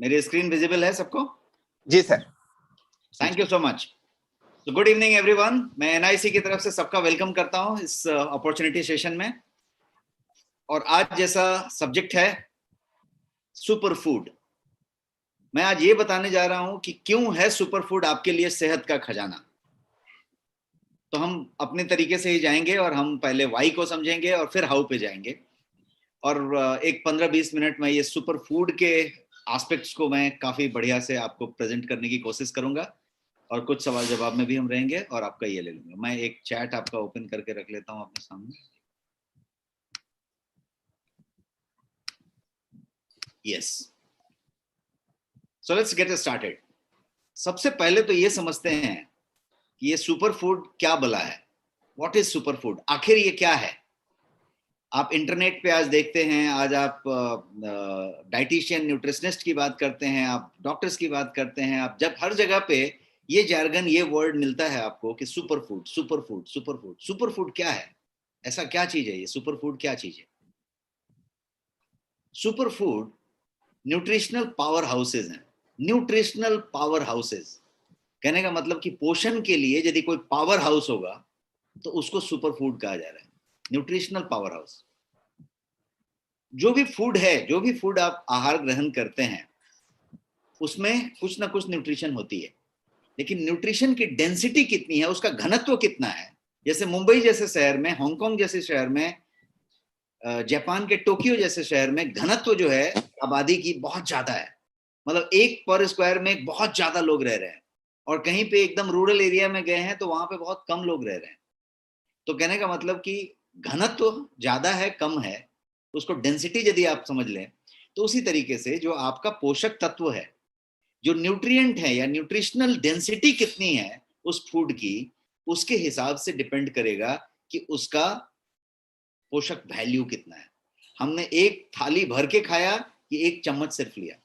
मेरी screen visible है सबको? जी sir. Thank you so much. तो गुड इवनिंग एवरीवन, मैं एनआईसी की तरफ से सबका वेलकम करता हूं इस अपॉर्चुनिटी सेशन में। और आज जैसा सब्जेक्ट है सुपर फूड। मैं आज ये बताने जा रहा हूं कि क्यों है सुपर फूड आपके लिए सेहत का खजाना। तो हम अपने तरीके से ही जाएंगे और हम पहले वाई को समझेंगे और फिर हाउ पे जाएंगे। और एक 15-20 मिनट में ये सुपर फूड के एस्पेक्ट्स को मैं काफी बढ़िया से आपको प्रेजेंट करने की कोशिश करूंगा और कुछ सवाल जवाब में भी हम रहेंगे और आपका ये ले लूंगा। मैं एक चैट आपका ओपन करके रख लेता हूं अपने सामने। Yes, so let's get started. सबसे पहले तो ये समझते हैं कि ये सुपर फूड क्या भला है। व्हाट इज सुपर फूड, आखिर ये क्या है? आप इंटरनेट पे आज देखते हैं, आज आप डाइटिशियन न्यूट्रिशनिस्ट की बात करते हैं, आप डॉक्टर्स की बात करते हैं, आप जब हर जगह पे ये जार्गन, ये वर्ड मिलता है आपको कि super food super food super food. Super food क्या है? ऐसा क्या चीज है ये सुपर फूड? क्या चीज है super food? Nutritional power houses हैं। न्यूट्रिशनल पावर हाउसेज कहने का मतलब कि पोषण के लिए यदि कोई पावर हाउस होगा तो उसको सुपर फूड कहा जा रहा है। Nutritional power house. जो भी फूड है, जो भी फूड आप आहार ग्रहण करते हैं उसमें कुछ ना कुछ न्यूट्रिशन होती है, लेकिन न्यूट्रिशन की डेंसिटी कितनी है, उसका घनत्व कितना है। जैसे मुंबई जैसे शहर में, हांगकांग जैसे शहर में, जापान के टोक्यो जैसे शहर में घनत्व जो है आबादी की बहुत ज्यादा है। मतलब एक पर स्क्वायर में बहुत ज्यादा लोग रह रहे हैं। और कहीं पे एकदम रूरल एरिया में गए हैं तो वहां पे बहुत कम लोग रह रहे हैं। तो कहने का मतलब कि घनत्व ज्यादा है कम है, उसको डेंसिटी यदि आप समझ लें तो उसी तरीके से जो आपका पोषक तत्व है, जो न्यूट्रिएंट है या न्यूट्रिशनल डेंसिटी कितनी है उस फूड की, उसके हिसाब से डिपेंड करेगा कि उसका पोषक वैल्यू कितना है। हमने एक थाली भर के खाया कि एक चम्मच सिर्फ लिया,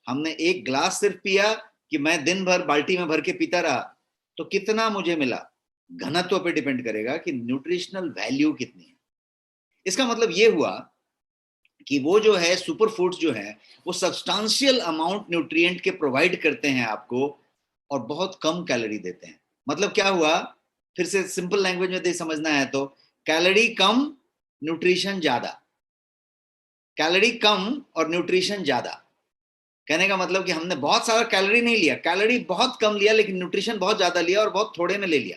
हमने एक ग्लास सिर्फ पिया कि मैं दिन भर बाल्टी में भर के पीता रहा, तो कितना मुझे मिला, घनत्व पे डिपेंड करेगा कि न्यूट्रिशनल वैल्यू कितनी है। इसका मतलब ये हुआ कि वो जो है सुपर फूड्स जो है वो सब्सटेंशियल अमाउंट न्यूट्रिएंट के प्रोवाइड करते हैं आपको और बहुत कम कैलोरी देते हैं। मतलब क्या हुआ, फिर से सिंपल लैंग्वेज में समझना है तो कैलोरी कम न्यूट्रिशन ज्यादा, कैलोरी कम और न्यूट्रिशन ज्यादा। कहने का मतलब कि हमने बहुत सारा कैलोरी नहीं लिया, कैलोरी बहुत कम लिया, लेकिन न्यूट्रिशन बहुत ज्यादा लिया और बहुत थोड़े में ले लिया।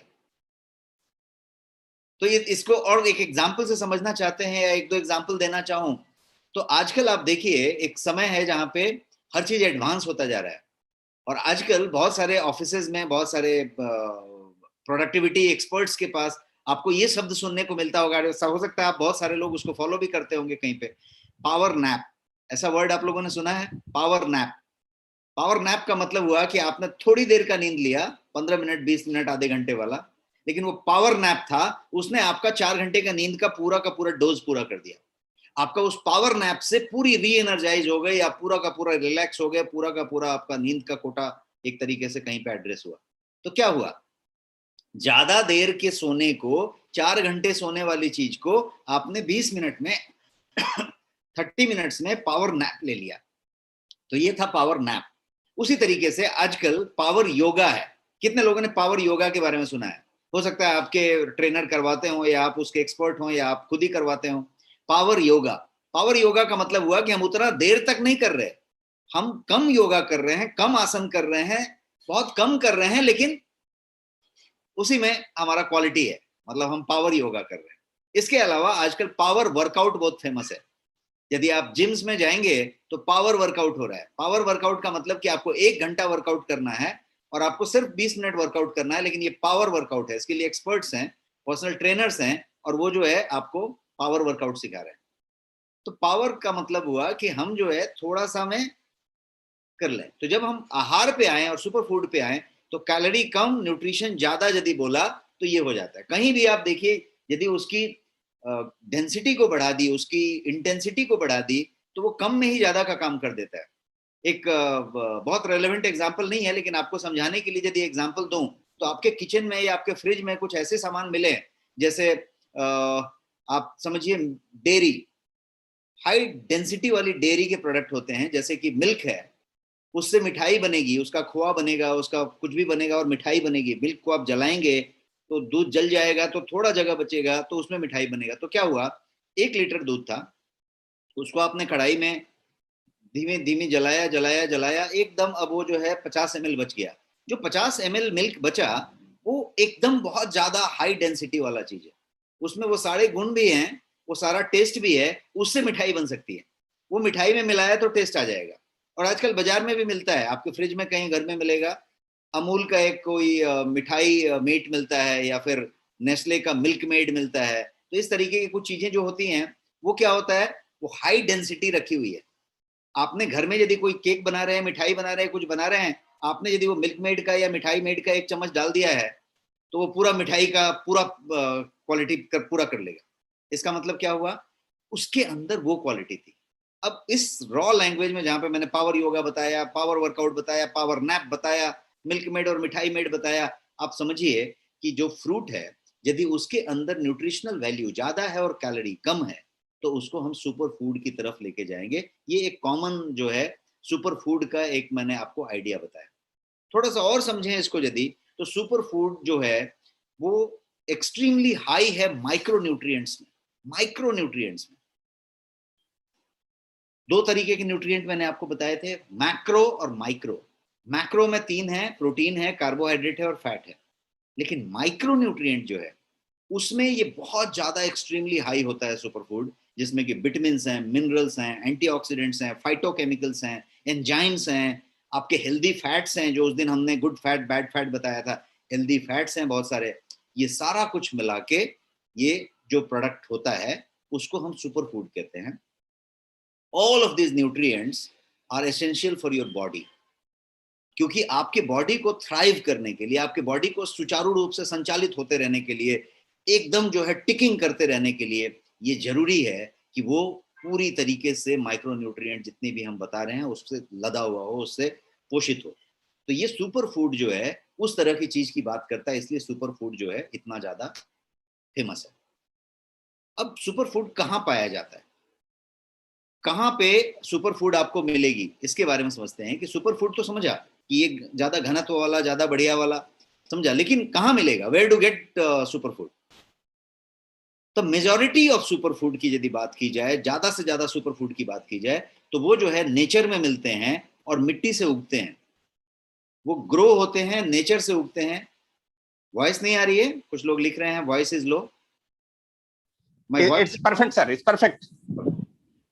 तो ये इसको और एक एग्जांपल से समझना चाहते हैं या एक दो एग्जांपल देना चाहूं तो आजकल आप देखिए एक समय है जहां पे हर चीज एडवांस होता जा रहा है। और आजकल बहुत सारे ऑफिसेज में, बहुत सारे प्रोडक्टिविटी एक्सपर्ट्स के पास आपको ये शब्द सुनने को मिलता होगा, हो सकता है आप बहुत सारे लोग उसको फॉलो भी करते होंगे कहीं पे, पावर नैप। ऐसा वर्ड आप लोगों ने सुना है, पावर नैप? पावर नैप का मतलब हुआ कि आपने थोड़ी देर का नींद लिया, 15 मिनट 20 मिनट आधे घंटे वाला, लेकिन वो पावर नैप था, उसने आपका 4 घंटे का नींद का पूरा डोज पूरा कर दिया। आपका उस पावर नैप से पूरी री एनर्जाइज हो गई, आप पूरा का पूरा रिलैक्स हो गए, पूरा का पूरा आपका नींद का कोटा एक तरीके से कहीं पे एड्रेस हुआ। तो क्या हुआ, ज्यादा देर के सोने को, 4 घंटे सोने वाली चीज को आपने 20 मिनट में 30 मिनट्स में पावर नैप ले लिया। तो ये था पावर नैप। उसी तरीके से आजकल पावर योगा है। कितने लोगों ने पावर योगा के बारे में सुना है? हो सकता है आपके ट्रेनर करवाते हो या आप उसके एक्सपर्ट हो या आप खुद ही करवाते हो। पावर योगा, पावर योगा का मतलब हुआ कि हम उतना देर तक नहीं कर रहे, हम कम योगा कर रहे हैं, कम आसन कर रहे हैं, बहुत कम कर रहे हैं, लेकिन उसी में हमारा क्वालिटी है, मतलब हम पावर योगा कर रहे हैं। इसके अलावा आजकल पावर वर्कआउट बहुत फेमस है। यदि आप जिम्स में जाएंगे तो पावर वर्कआउट हो रहा है। पावर वर्कआउट का मतलब कि आपको 1 घंटा वर्कआउट करना है और आपको सिर्फ 20 मिनट वर्कआउट करना है, लेकिन ये पावर वर्कआउट है। इसके लिए एक्सपर्ट्स हैं, पर्सनल ट्रेनर्स हैं, और वो जो है आपको पावर वर्कआउट सिखा रहे हैं। तो पावर का मतलब हुआ कि हम जो है थोड़ा सा में कर लें। तो जब हम आहार पे आए और सुपर फूड पे आए तो कैलोरी कम न्यूट्रिशन ज्यादा यदि बोला तो ये हो जाता है। कहीं भी आप देखिए, यदि उसकी डेंसिटी को बढ़ा दी, उसकी इंटेंसिटी को बढ़ा दी, तो वो कम में ही ज्यादा का काम कर देता है। एक बहुत रेलेवेंट एग्जांपल नहीं है, लेकिन आपको समझाने के लिए यदि एग्जांपल दूं तो आपके किचन में या आपके फ्रिज में कुछ ऐसे सामान मिले, जैसे आप समझिए डेयरी, हाई डेंसिटी वाली डेयरी के प्रोडक्ट होते हैं, जैसे कि मिल्क है, उससे मिठाई बनेगी, उसका खोआ बनेगा, उसका कुछ भी बनेगा और मिठाई बनेगी। मिल्क को आप जलाएंगे तो दूध जल जाएगा, तो थोड़ा जगह बचेगा, तो उसमें मिठाई बनेगा। तो क्या हुआ, 1 लीटर दूध था, उसको आपने कढ़ाई में धीमे धीमे जलाया जलाया जलाया, एकदम अब वो जो है 50 ml बच गया। जो 50 ml मिल्क बचा, वो एकदम बहुत ज्यादा हाई डेंसिटी वाला चीज है, उसमें वो सारे गुण भी हैं, वो सारा टेस्ट भी है, उससे मिठाई बन सकती है। वो मिठाई में मिलाया तो टेस्ट आ जाएगा। और आजकल बाजार में भी मिलता है, आपके फ्रिज में कहीं घर में मिलेगा, अमूल का एक कोई मिठाई मेट मिलता है, या फिर नेस्ले का मिल्क मेड मिलता है। तो इस तरीके की कुछ चीजें जो होती हैं, वो क्या होता है, वो हाई डेंसिटी रखी हुई है। आपने घर में यदि कोई केक बना रहे हैं, मिठाई बना रहे हैं, कुछ बना रहे हैं, आपने यदि वो मिल्क मेड का या मिठाई मेड का 1 चम्मच डाल दिया है, तो वो पूरा मिठाई का पूरा क्वालिटी पूरा कर लेगा। इसका मतलब क्या हुआ, उसके अंदर वो क्वालिटी थी। अब इस रॉ लैंग्वेज में, जहां पे मैंने पावर योगा बताया, पावर वर्कआउट बताया, पावर नैप बताया, मिल्क मेड और मिठाई मेड बताया, आप समझिए कि जो फ्रूट है, यदि उसके अंदर न्यूट्रिशनल वैल्यू ज्यादा है और कैलोरी कम है, तो उसको हम सुपर फूड की तरफ लेके जाएंगे। ये एक कॉमन जो है सुपर फूड का एक मैंने आपको आइडिया बताया। थोड़ा सा और समझें इसको यदि, तो सुपर फूड जो है वो एक्सट्रीमली हाई है माइक्रो न्यूट्रिएंट्स में। माइक्रो न्यूट्रिएंट्स में 2 तरीके के न्यूट्रिएंट मैंने आपको बताए थे, मैक्रो और माइक्रो। मैक्रो में 3 है, प्रोटीन है, कार्बोहाइड्रेट है और फैट है। लेकिन माइक्रो न्यूट्रिएंट जो है, उसमें ये बहुत ज्यादा एक्सट्रीमली हाई होता है सुपर फूड, जिसमें कि विटामिन हैं, मिनरल्स हैं, एंटीऑक्सीडेंट्स हैं, फाइटोकेमिकल्स हैं, एंजाइम्स हैं, आपके हेल्दी फैट्स हैं, जो उस दिन हमने गुड फैट बैड फैट बताया था, हेल्दी फैट्स हैं बहुत सारे। ये सारा कुछ मिला के ये जो प्रोडक्ट होता है, उसको हम सुपर फूड कहते हैं। All of these nutrients are essential for your body, क्योंकि आपके बॉडी को थ्राइव करने के लिए, आपके बॉडी को सुचारू रूप से संचालित होते रहने के लिए, एकदम जो है टिकिंग करते रहने के लिए, ये जरूरी है कि वो पूरी तरीके से माइक्रो न्यूट्रिएंट जितने भी हम बता रहे हैं उससे लदा हुआ हो, उससे पोषित हो। तो ये सुपर फूड जो है उस तरह की चीज की बात करता है, इसलिए सुपर फूड जो है इतना ज्यादा फेमस है। अब सुपर फूड कहाँ पाया जाता है, कहाँ पे सुपर फूड आपको मिलेगी, इसके बारे में समझते हैं। कि सुपर फूड तो समझा कि ये ज्यादा घनत्व वाला, ज्यादा बढ़िया वाला, समझा, लेकिन कहाँ मिलेगा, where to get super food. तो मेजॉरिटी ऑफ सुपर फूड की यदि बात की जाए, ज्यादा से ज्यादा सुपर फूड की बात की जाए, तो वो जो है नेचर में मिलते हैं और मिट्टी से उगते हैं। वो ग्रो होते हैं, नेचर से उगते हैं। वॉइस नहीं आ रही है, कुछ लोग लिख रहे हैं voice is low. My voice it's perfect sir, it's perfect.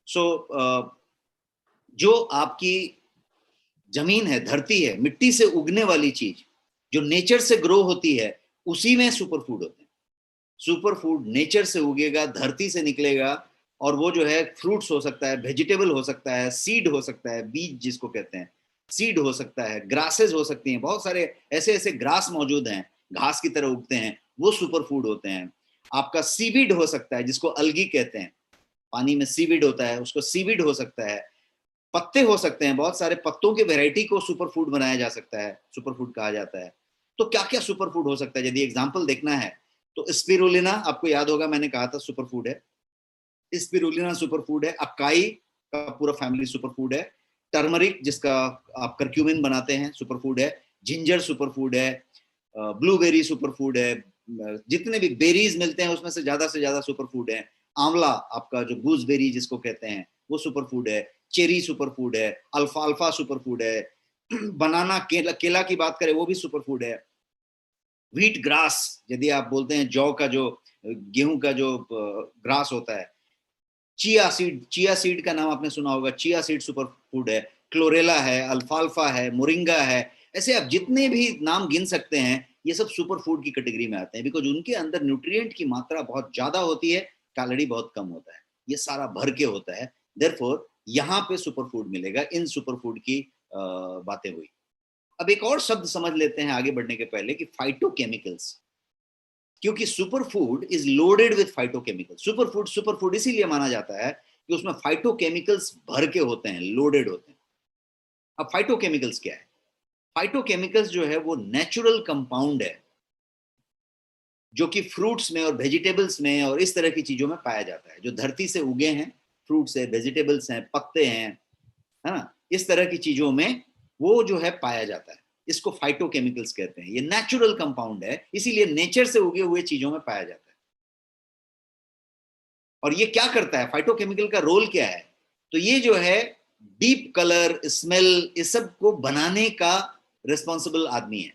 So जो आपकी जमीन है, धरती है, मिट्टी से उगने वाली चीज जो नेचर से ग्रो होती है, उसी में सुपर फूड होते हैं। सुपर फूड नेचर से उगेगा, धरती से निकलेगा, और वो जो है फ्रूट्स हो सकता है, वेजिटेबल हो सकता है, सीड हो सकता है, बीज जिसको कहते हैं, सीड हो सकता है, ग्रासेस हो सकती हैं, बहुत सारे ऐसे ऐसे ग्रास मौजूद हैं, घास की तरह उगते हैं, वो सुपर फूड होते हैं। आपका सीवीड हो सकता है, जिसको अलगी कहते हैं, पानी में सीवीड होता है, उसको सीवीड हो सकता है। पत्ते हो सकते हैं, बहुत सारे पत्तों की वैरायटी को सुपर फूड बनाया जा सकता है, सुपर फूड कहा जाता है। तो क्या क्या सुपर फूड हो सकता है, यदि एग्जांपल देखना है तो स्पिरुलिना, आपको याद होगा मैंने कहा था सुपर फूड है, स्पिरुलिना सुपर फूड है। अकाई का पूरा फैमिली सुपर फूड है। टर्मरिक, जिसका आप करक्यूमिन बनाते हैं, सुपर फूड है। जिंजर सुपर फूड है। ब्लूबेरी सुपर फूड है। जितने भी बेरीज मिलते हैं उसमें से ज्यादा सुपर फूड है। आंवला, आपका जो गूसबेरी जिसको कहते हैं, वो सुपर फूड है। चेरी सुपर फूड है। अल्फाल्फा सुपर फूड है। बनाना, केला, केला की बात करें वो भी सुपर फूड है। व्हीट ग्रास, यदि आप बोलते हैं जौ का, जो गेहूं का जो ग्रास होता है। चिया सीड, चिया सीड का नाम आपने सुना होगा, चिया सीड सुपर फूड है। क्लोरेला है, अल्फाल्फा है, मोरिंगा है। ऐसे आप जितने भी नाम गिन सकते हैं, ये सब सुपर फूड की कैटेगरी में आते हैं, बिकॉज उनके अंदर न्यूट्रिएंट की मात्रा बहुत ज्यादा होती है, कैलोरी बहुत कम होता है, ये सारा भर के होता है। देयरफॉर यहाँ पे सुपर फूड मिलेगा। इन सुपर फूड की बातें हुई। अब एक और शब्द समझ लेते हैं आगे बढ़ने के पहले, कि फाइटोकेमिकल्स, क्योंकि super food is loaded with phytochemicals. Super food इसीलिए माना जाता है कि उसमें फाइटोकेमिकल्स भर के होते हैं, लोडेड होते हैं। अब फाइटोकेमिकल्स क्या है? फाइटोकेमिकल्स जो है वो नेचुरल कंपाउंड है, जो कि फ्रूट्स में और वेजिटेबल्स में और इस तरह की चीजों में पाया जाता है, जो धरती से उगे हैं, फ्रूट्स है, वेजिटेबल्स हैं, पत्ते हैं, है ना, इस तरह की चीजों में वो जो है पाया जाता है। इसको फाइटोकेमिकल्स कहते हैं। ये नेचुरल कंपाउंड है, इसीलिए नेचर से उगे हुए चीजों में पाया जाता है। और ये क्या करता है, फाइटोकेमिकल का रोल क्या है? तो ये जो है डीप कलर, स्मेल, इस सब को बनाने का रिस्पॉन्सिबल आदमी है।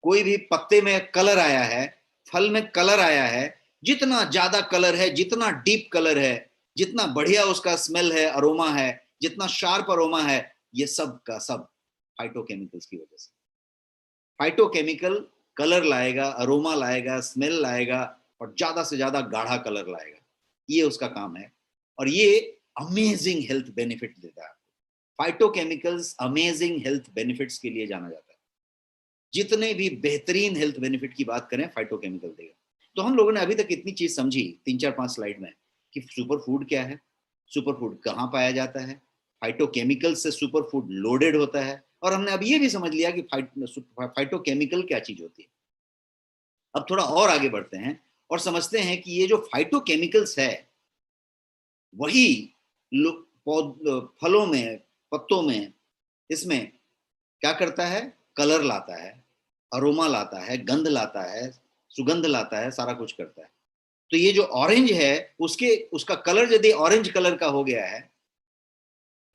कोई भी पत्ते में कलर आया है, फल में कलर आया है, जितना ज्यादा कलर है, जितना डीप कलर है, जितना बढ़िया उसका स्मेल है, अरोमा है, जितना शार्प अरोमा है, ये सब का सब फाइटोकेमिकल्स की वजह से। फाइटोकेमिकल कलर लाएगा, अरोमा लाएगा, स्मेल लाएगा और ज्यादा से ज्यादा गाढ़ा कलर लाएगा। ये उसका काम है और ये अमेजिंग हेल्थ बेनिफिट देता है। फाइटोकेमिकल्स अमेजिंग हेल्थ बेनिफिट्स के लिए जाना जाता है। जितने भी बेहतरीन हेल्थ बेनिफिट की बात करें, फाइटोकेमिकल देगा। तो हम लोगों ने अभी तक इतनी चीज समझी 3 4 5 स्लाइड में कि सुपर फूड क्या है, सुपर फूड कहाँ पाया जाता है, फाइटोकेमिकल से सुपर फूड लोडेड होता है, और हमने अब ये भी समझ लिया कि फाइटोकेमिकल क्या चीज होती है। अब थोड़ा और आगे बढ़ते हैं और समझते हैं कि ये जो फाइटोकेमिकल्स है वही फलों में, पत्तों में, इसमें क्या करता है, कलर लाता है, अरोमा लाता है, गंध लाता है, सुगंध लाता है, सारा कुछ करता है। तो ये जो ऑरेंज है उसका कलर यदि ऑरेंज कलर का हो गया है,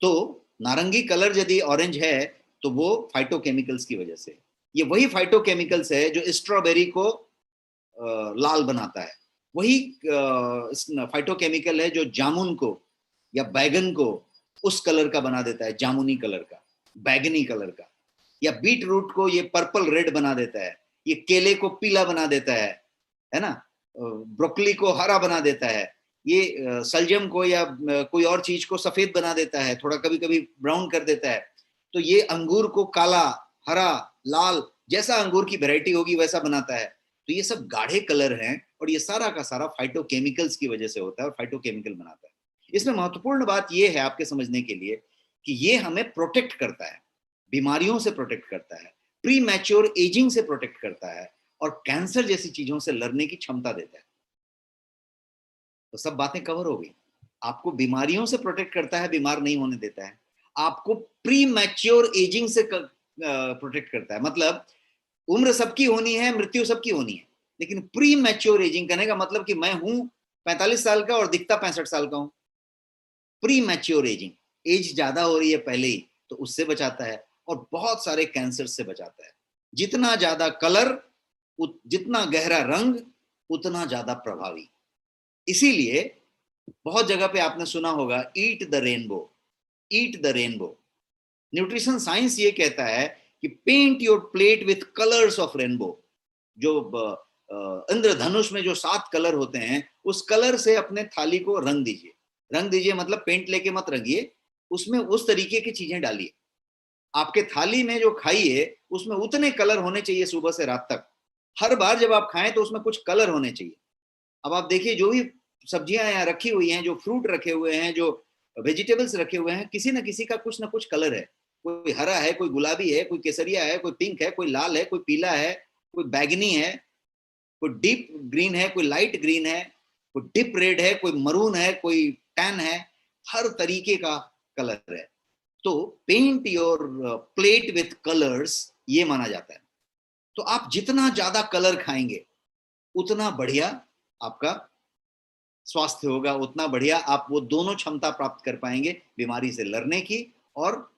तो नारंगी कलर यदि ऑरेंज है, तो वो फाइटोकेमिकल्स की वजह से। ये वही फाइटोकेमिकल्स है जो स्ट्रॉबेरी को लाल बनाता है। वही फाइटोकेमिकल है जो जामुन को या बैगन को उस कलर का बना देता है, जामुनी कलर का, बैगनी कलर का। या बीट रूट को ये पर्पल रेड बना देता है, ये केले को पीला बना देता है ना, ब्रोकली को हरा बना देता है, ये सलजम को या कोई और चीज को सफेद बना देता है, थोड़ा कभी कभी ब्राउन कर देता है। तो ये अंगूर को काला, हरा, लाल, जैसा अंगूर की वैरायटी होगी वैसा बनाता है। तो ये सब गाढ़े कलर हैं और ये सारा का सारा फाइटोकेमिकल्स की वजह से होता है और फाइटोकेमिकल बनाता है। इसमें महत्वपूर्ण बात यह है आपके समझने के लिए कि ये हमें प्रोटेक्ट करता है, बीमारियों से प्रोटेक्ट करता है, प्री मैच्योर एजिंग से प्रोटेक्ट करता है और कैंसर जैसी चीजों से लड़ने की क्षमता देता है। तो सब बातें कवर हो गई। आपको बीमारियों से प्रोटेक्ट करता है, बीमार नहीं होने देता है। आपको प्री मैच्योर एजिंग से प्रोटेक्ट करता है। मतलब उम्र सबकी होनी है, मृत्यु सबकी होनी है, लेकिन प्री मैच्योर एजिंग करने का मतलब कि मैं हूं 45 साल का और दिखता 65 साल का हूं। प्री मैच्योर एजिंग, एज ज्यादा हो रही है पहले ही, तो उससे बचाता है और बहुत सारे कैंसर से बचाता है। जितना ज्यादा कलर, जितना गहरा रंग, उतना ज्यादा प्रभावी। इसीलिए बहुत जगह पे आपने सुना होगा, eat the rainbow, eat the rainbow. Nutrition science ये कहता है कि paint your plate with colours of rainbow. जो इंद्रधनुष में जो 7 कलर होते हैं, उस कलर से अपने थाली को रंग दीजिए। रंग दीजिए मतलब पेंट लेके मत रंगिए, उसमें उस तरीके की चीजें डालिए। आपके थाली में जो खाइए उसमें उतने कलर होने चाहिए सुबह से रात तक। हर बार जब आप खाएं तो उसमें कुछ कलर होने चाहिए। अब आप देखिए, जो भी सब्जियां यहाँ रखी हुई हैं, जो फ्रूट रखे हुए हैं, जो वेजिटेबल्स रखे हुए हैं, किसी ना किसी का कुछ ना कुछ कलर है। कोई हरा है, कोई गुलाबी है, कोई केसरिया है, कोई पिंक है, कोई लाल है, कोई पीला है, कोई बैगनी है, कोई डीप ग्रीन है, कोई लाइट ग्रीन है, कोई डिप रेड है, कोई मरून है, कोई टैन है। हर तरीके का कलर है। तो paint your plate with colours, ये माना जाता है। तो आप जितना ज्यादा कलर खाएंगे उतना बढ़िया आपका स्वास्थ्य होगा, उतना बढ़िया आप वो दोनों क्षमता प्राप्त कर पाएंगे, बीमारी से लड़ने की और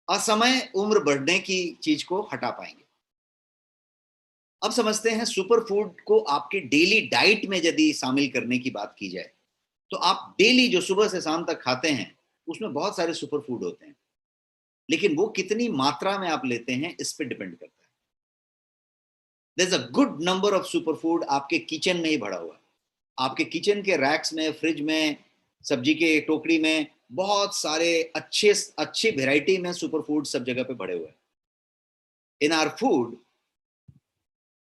असमय उम्र बढ़ने की चीज को हटा पाएंगे। अब समझते हैं सुपर फूड को आपके डेली डाइट में यदि शामिल करने की बात की जाए, तो आप डेली जो सुबह से शाम तक खाते हैं उसमें बहुत सारे सुपर फूड होते हैं, लेकिन वो कितनी मात्रा में आप लेते हैं इस पर डिपेंड करता है। There is a good number of super food आपके किचन में ही भरा हुआ है। आपके किचन के रैक्स में, फ्रिज में, सब्जी के टोकरी में बहुत सारे अच्छे अच्छी वेराइटी में सुपर फूड सब जगह पे भरे हुए हैं। इन आवर फूड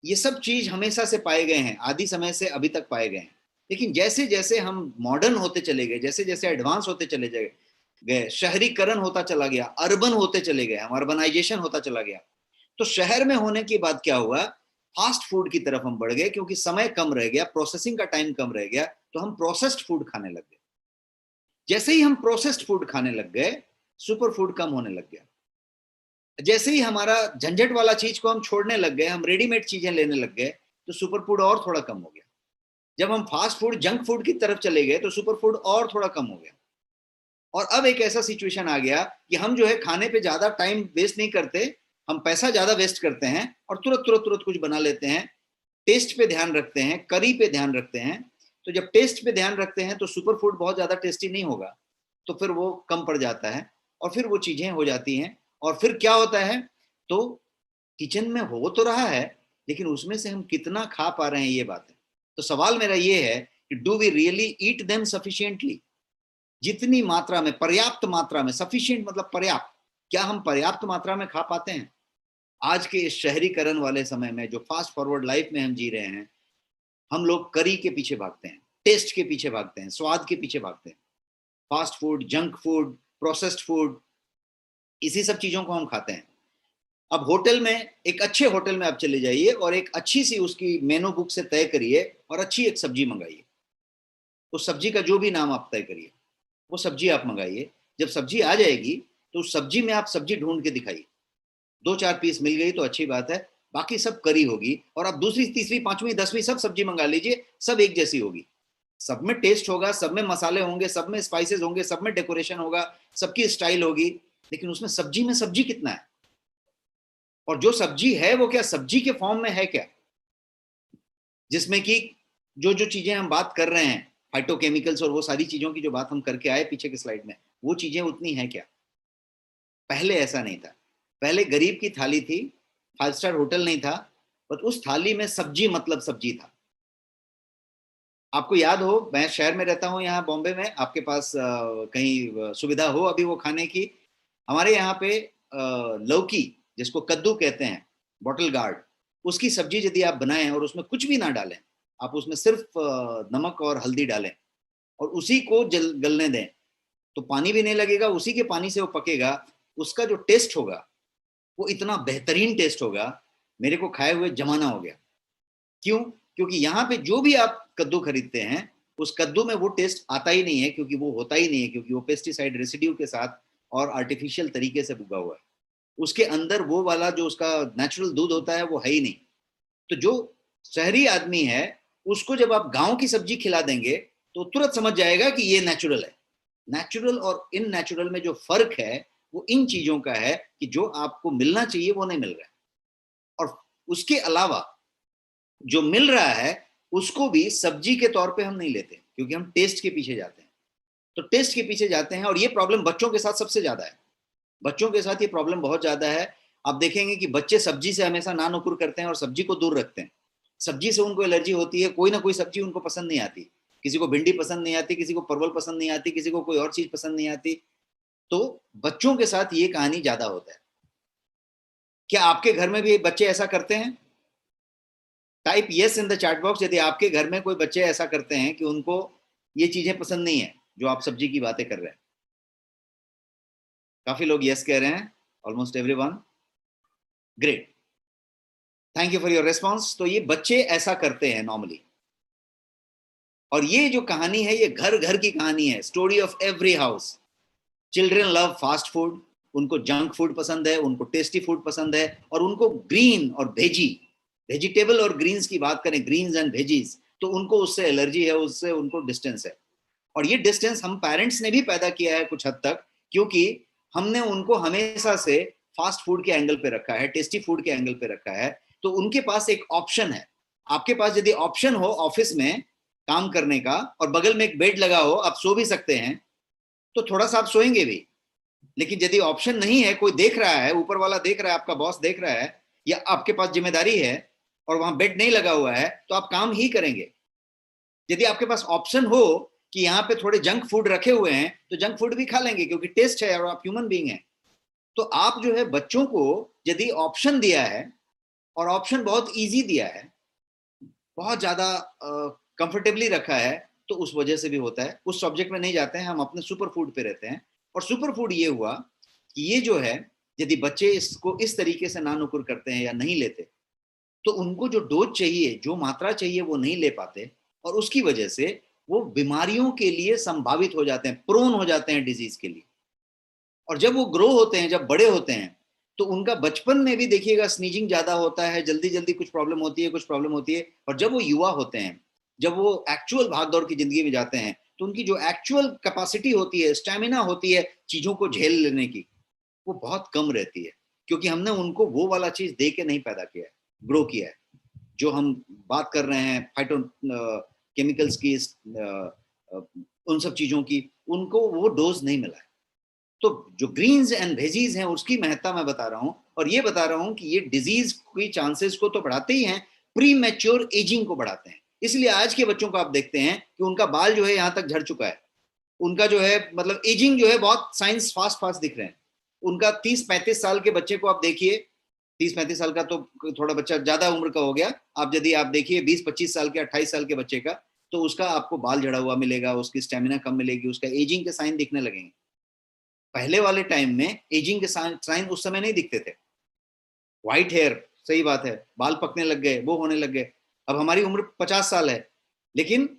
ये सब चीज हमेशा से पाए गए हैं, आदि समय से अभी तक पाए गए हैं। लेकिन जैसे जैसे हम मॉडर्न होते चले गए, जैसे जैसे एडवांस होते चले गए, शहरीकरण होता चला गया, अर्बन होते चले गए हम, अर्बनाइजेशन होता चला गया, तो शहर में होने के बाद क्या हुआ, फास्ट फूड की तरफ हम बढ़ गए, क्योंकि समय कम रह गया, प्रोसेसिंग का टाइम कम रह गया, तो हम प्रोसेस्ड फूड खाने लग गए। जैसे ही हम प्रोसेस्ड फूड खाने लग गए, सुपर फूड कम होने लग गया। जैसे ही हमारा झंझट वाला चीज को हम छोड़ने लग गए, हम रेडीमेड चीजें लेने लग गए, तो सुपर फूड और थोड़ा कम हो गया। जब हम फास्ट फूड, जंक फूड की तरफ चले गए, तो सुपर फूड और थोड़ा कम हो गया। और अब एक ऐसा सिचुएशन आ गया कि हम जो है खाने पे ज्यादा टाइम वेस्ट नहीं करते, हम पैसा ज्यादा वेस्ट करते हैं और तुरंत तुरंत तुरंत कुछ बना लेते हैं। टेस्ट पे ध्यान रखते हैं, करी पे ध्यान रखते हैं। तो जब टेस्ट पे ध्यान रखते हैं तो सुपर फूड बहुत ज्यादा टेस्टी नहीं होगा, तो फिर वो कम पड़ जाता है और फिर वो चीजें हो जाती हैं। और फिर क्या होता है, तो किचन में हो तो रहा है, लेकिन उसमें से हम कितना खा पा रहे हैं, ये बात है। तो सवाल मेरा ये है कि do we really eat them sufficiently? जितनी मात्रा में, पर्याप्त मात्रा में, सफिशिएंट मतलब पर्याप्त, क्या हम पर्याप्त मात्रा में खा पाते हैं? आज के इस शहरीकरण वाले समय में, जो फास्ट फॉरवर्ड लाइफ में हम जी रहे हैं, हम लोग करी के पीछे भागते हैं, टेस्ट के पीछे भागते हैं, स्वाद के पीछे भागते हैं। Fast food, junk food, processed food, इसी सब चीजों को हम खाते हैं। अब होटल में, एक अच्छे होटल में आप चले जाइए और एक अच्छी सी उसकी मेनू बुक से तय करिए और अच्छी एक सब्जी मंगाइए। उस सब्जी का जो भी नाम आप तय करिए, वो सब्जी आप मंगाइए। जब सब्जी आ जाएगी तो उस सब्जी में आप सब्जी ढूंढ के दिखाइए। दो चार पीस मिल गई तो अच्छी बात है, बाकी सब करी होगी। और आप दूसरी, तीसरी, पांचवी, 10वीं सब सब्जी मंगा लीजिए, सब एक जैसी होगी। सब में टेस्ट होगा, सब में मसाले होंगे, सब में स्पाइसेस होंगे, सब में डेकोरेशन होगा, सबकी स्टाइल होगी, लेकिन उसमें सब्जी में सब्जी कितना है? और जो सब्जी है वो क्या सब्जी के फॉर्म में है क्या? जिसमें कि जो जो चीजें हम बात कर रहे हैं, फाइटोकेमिकल्स और वो सारी चीजों की जो बात हम करके आए पीछे के स्लाइड में, वो चीजें उतनी है क्या? पहले ऐसा नहीं था। पहले गरीब की थाली थी, 5 स्टार होटल नहीं था, बट उस थाली में सब्जी मतलब सब्जी था। आपको याद हो, मैं शहर में रहता हूँ यहाँ बॉम्बे में, आपके पास कहीं सुविधा हो अभी वो खाने की, हमारे यहाँ पे लौकी, जिसको कद्दू कहते हैं, बॉटल गार्ड, उसकी सब्जी यदि आप बनाएं और उसमें कुछ भी ना डालें, आप उसमें सिर्फ नमक और हल्दी डालें और उसी को गलने दें, तो पानी भी नहीं लगेगा, उसी के पानी से वो पकेगा। उसका जो टेस्ट होगा वो इतना बेहतरीन टेस्ट होगा, मेरे को खाए हुए जमाना हो गया। क्यों? क्योंकि यहाँ पे जो भी आप कद्दू खरीदते हैं, उस कद्दू में वो टेस्ट आता ही नहीं है, क्योंकि वो होता ही नहीं है, क्योंकि वो पेस्टिसाइड रेसिड्यू के साथ और आर्टिफिशियल तरीके से उगा हुआ है। उसके अंदर वो वाला जो उसका नेचुरल दूध होता है वो है ही नहीं। तो जो शहरी आदमी है, उसको जब आप गांव की सब्जी खिला देंगे तो तुरंत समझ जाएगा कि ये नेचुरल है। नेचुरल और इन नेचुरल में जो फर्क है वो इन चीजों का है कि जो आपको मिलना चाहिए वो नहीं मिल रहा है, और उसके अलावा जो मिल रहा है उसको भी सब्जी के तौर पे हम नहीं लेते, क्योंकि हम टेस्ट के पीछे जाते हैं। तो टेस्ट के पीछे जाते हैं, और ये प्रॉब्लम बच्चों के साथ सबसे ज्यादा है। बच्चों के साथ ये प्रॉब्लम बहुत ज्यादा है। आप देखेंगे कि बच्चे सब्जी से हमेशा ना नुकुर करते हैं और सब्जी को दूर रखते हैं। सब्जी से उनको एलर्जी होती है, कोई ना कोई सब्जी उनको पसंद नहीं आती। किसी को भिंडी पसंद नहीं आती, किसी को परवल पसंद नहीं आती, किसी को कोई और चीज पसंद नहीं आती। तो बच्चों के साथ ये कहानी ज्यादा होता है। क्या आपके घर में भी बच्चे ऐसा करते हैं? Type yes in the chat box यदि आपके घर में कोई बच्चे ऐसा करते हैं कि उनको ये चीजें पसंद नहीं है जो आप सब्जी की बातें कर रहे हैं। काफी लोग यस कह रहे हैं, almost everyone. Great, thank you for your response. तो ये बच्चे ऐसा करते हैं नॉर्मली, और ये जो कहानी है ये घर घर की कहानी है, story of every house. Children love fast food, उनको जंक फूड पसंद है, उनको टेस्टी फूड पसंद है, और उनको ग्रीन और वेजी, वेजिटेबल और ग्रीन्स की बात करें, ग्रीन्स एंड वेजीज, तो उनको उससे एलर्जी है, उससे उनको डिस्टेंस है। और ये डिस्टेंस हम पेरेंट्स ने भी पैदा किया है कुछ हद तक, क्योंकि हमने उनको हमेशा से फास्ट फूड के एंगल पे रखा है, टेस्टी फूड के एंगल पे रखा है। तो उनके पास एक ऑप्शन है। आपके पास यदि ऑप्शन हो ऑफिस में काम करने का और बगल में एक बेड लगा हो, आप सो भी सकते हैं, तो थोड़ा सा आप सोएंगे भी। लेकिन यदि ऑप्शन नहीं है, कोई देख रहा है, ऊपर वाला देख रहा है, आपका बॉस देख रहा है, या आपके पास जिम्मेदारी है और वहां बेड नहीं लगा हुआ है, तो आप काम ही करेंगे। यदि आपके पास ऑप्शन हो कि यहाँ पे थोड़े जंक फूड रखे हुए हैं, तो जंक फूड भी खा लेंगे, क्योंकि टेस्ट है और आप ह्यूमन बीइंग हैं। तो आप जो है बच्चों को यदि ऑप्शन दिया है, और ऑप्शन बहुत इजी दिया है, बहुत ज्यादा कंफर्टेबली रखा है, तो उस वजह से भी होता है। उस सब्जेक्ट में नहीं जाते हैं, हम अपने सुपर फूड पे रहते हैं। और सुपर फूड ये हुआ कि ये जो है, यदि बच्चे इसको इस तरीके से ना नुकुर करते हैं या नहीं लेते, तो उनको जो डोज चाहिए, जो मात्रा चाहिए, वो नहीं ले पाते, और उसकी वजह से वो बीमारियों के लिए संभावित हो जाते हैं, प्रोन हो जाते हैं डिजीज के लिए। और जब वो ग्रो होते हैं, जब बड़े होते हैं, तो उनका बचपन में भी देखिएगा स्नीजिंग ज्यादा होता है, जल्दी जल्दी कुछ प्रॉब्लम होती है, कुछ प्रॉब्लम होती है। और जब वो युवा होते हैं, जब वो एक्चुअल भागदौड़ की जिंदगी में जाते हैं, तो उनकी जो एक्चुअल कैपेसिटी होती है, स्टेमिना होती है चीजों को झेल लेने की, वो बहुत कम रहती है, क्योंकि हमने उनको वो वाला चीज दे के नहीं पैदा किया है, ग्रो किया है। जो हम बात कर रहे हैं फाइटो केमिकल्स की, उन सब चीजों की, उनको वो डोज नहीं मिला है। तो जो ग्रीन्स एंड वेजीज हैं उसकी महत्ता मैं बता रहा हूं, और ये बता रहा हूं कि ये डिजीज की चांसेस को तो बढ़ाते ही हैं, प्री मैच्योर एजिंग को बढ़ाते हैं। इसलिए आज के बच्चों को आप देखते हैं कि उनका बाल जो है यहां तक झड़ चुका है, उनका जो है मतलब एजिंग जो है बहुत साइंस फास्ट फास्ट दिख रहे हैं। उनका 30-35 साल के बच्चे को आप देखिए, 30-35 साल का तो थोड़ा बच्चा ज्यादा उम्र का हो गया, आप यदि आप देखिए 20-25 साल के 28 साल के बच्चे का, तो उसका आपको बाल झड़ा हुआ मिलेगा, उसकी स्टेमिना कम मिलेगी, उसका एजिंग के साइन दिखने लगेंगे। पहले वाले टाइम में एजिंग के साइन उस समय नहीं दिखते थे। व्हाइट हेयर, सही बात है, बाल पकने लग गए, वो होने लग गए। अब हमारी उम्र 50 साल है, लेकिन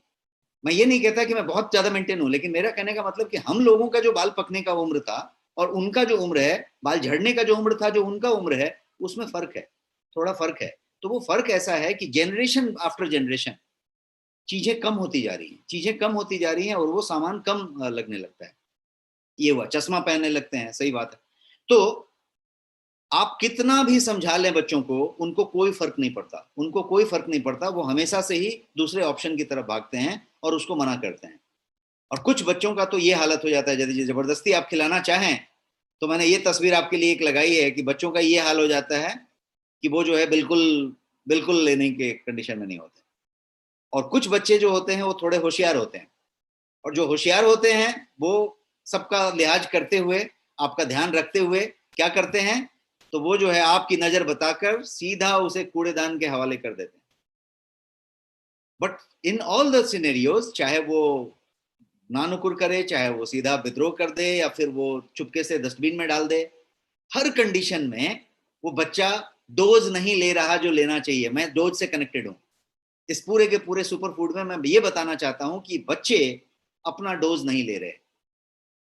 मैं ये नहीं कहता कि मैं बहुत ज्यादा मेंटेन हूं, लेकिन मेरा कहने का मतलब कि हम लोगों का जो बाल पकने का उम्र था और उनका जो उम्र है, बाल झड़ने का जो उम्र था, जो उनका उम्र है, उसमें फर्क है, थोड़ा फर्क है। तो वो फर्क ऐसा है कि जनरेशन आफ्टर जनरेशन चीजें कम होती जा रही हैं, चीजें कम होती जा रही हैं, और वो सामान कम लगने लगता है। ये हुआ, चश्मा पहनने लगते हैं, सही बात है। तो आप कितना भी समझा लें बच्चों को, उनको कोई फर्क नहीं पड़ता, उनको कोई फर्क नहीं पड़ता, वो हमेशा से ही दूसरे ऑप्शन की तरफ भागते हैं और उसको मना करते हैं। और कुछ बच्चों का तो ये हालत हो जाता है, यदि जबरदस्ती आप खिलाना चाहें, तो मैंने ये तस्वीर आपके लिए एक लगाई है कि बच्चों का ये हाल हो जाता है कि वो जो है बिल्कुल बिल्कुल लेने के कंडीशन में नहीं होते। और कुछ बच्चे जो होते हैं वो थोड़े होशियार होते हैं, और जो होशियार होते हैं वो सबका लिहाज करते हुए, आपका ध्यान रखते हुए क्या करते हैं, तो वो जो है आपकी नजर बताकर सीधा उसे कूड़ेदान के हवाले कर देते हैं। But in all the scenarios, चाहे वो नानुकुर करे, चाहे वो सीधा विद्रोह कर दे, या फिर वो चुपके से डस्टबिन में डाल दे, हर कंडीशन में वो बच्चा डोज नहीं ले रहा जो लेना चाहिए। मैं डोज से कनेक्टेड हूं। इस पूरे के पूरे सुपर फूड में मैं ये बताना चाहता हूं कि बच्चे अपना डोज नहीं ले रहे।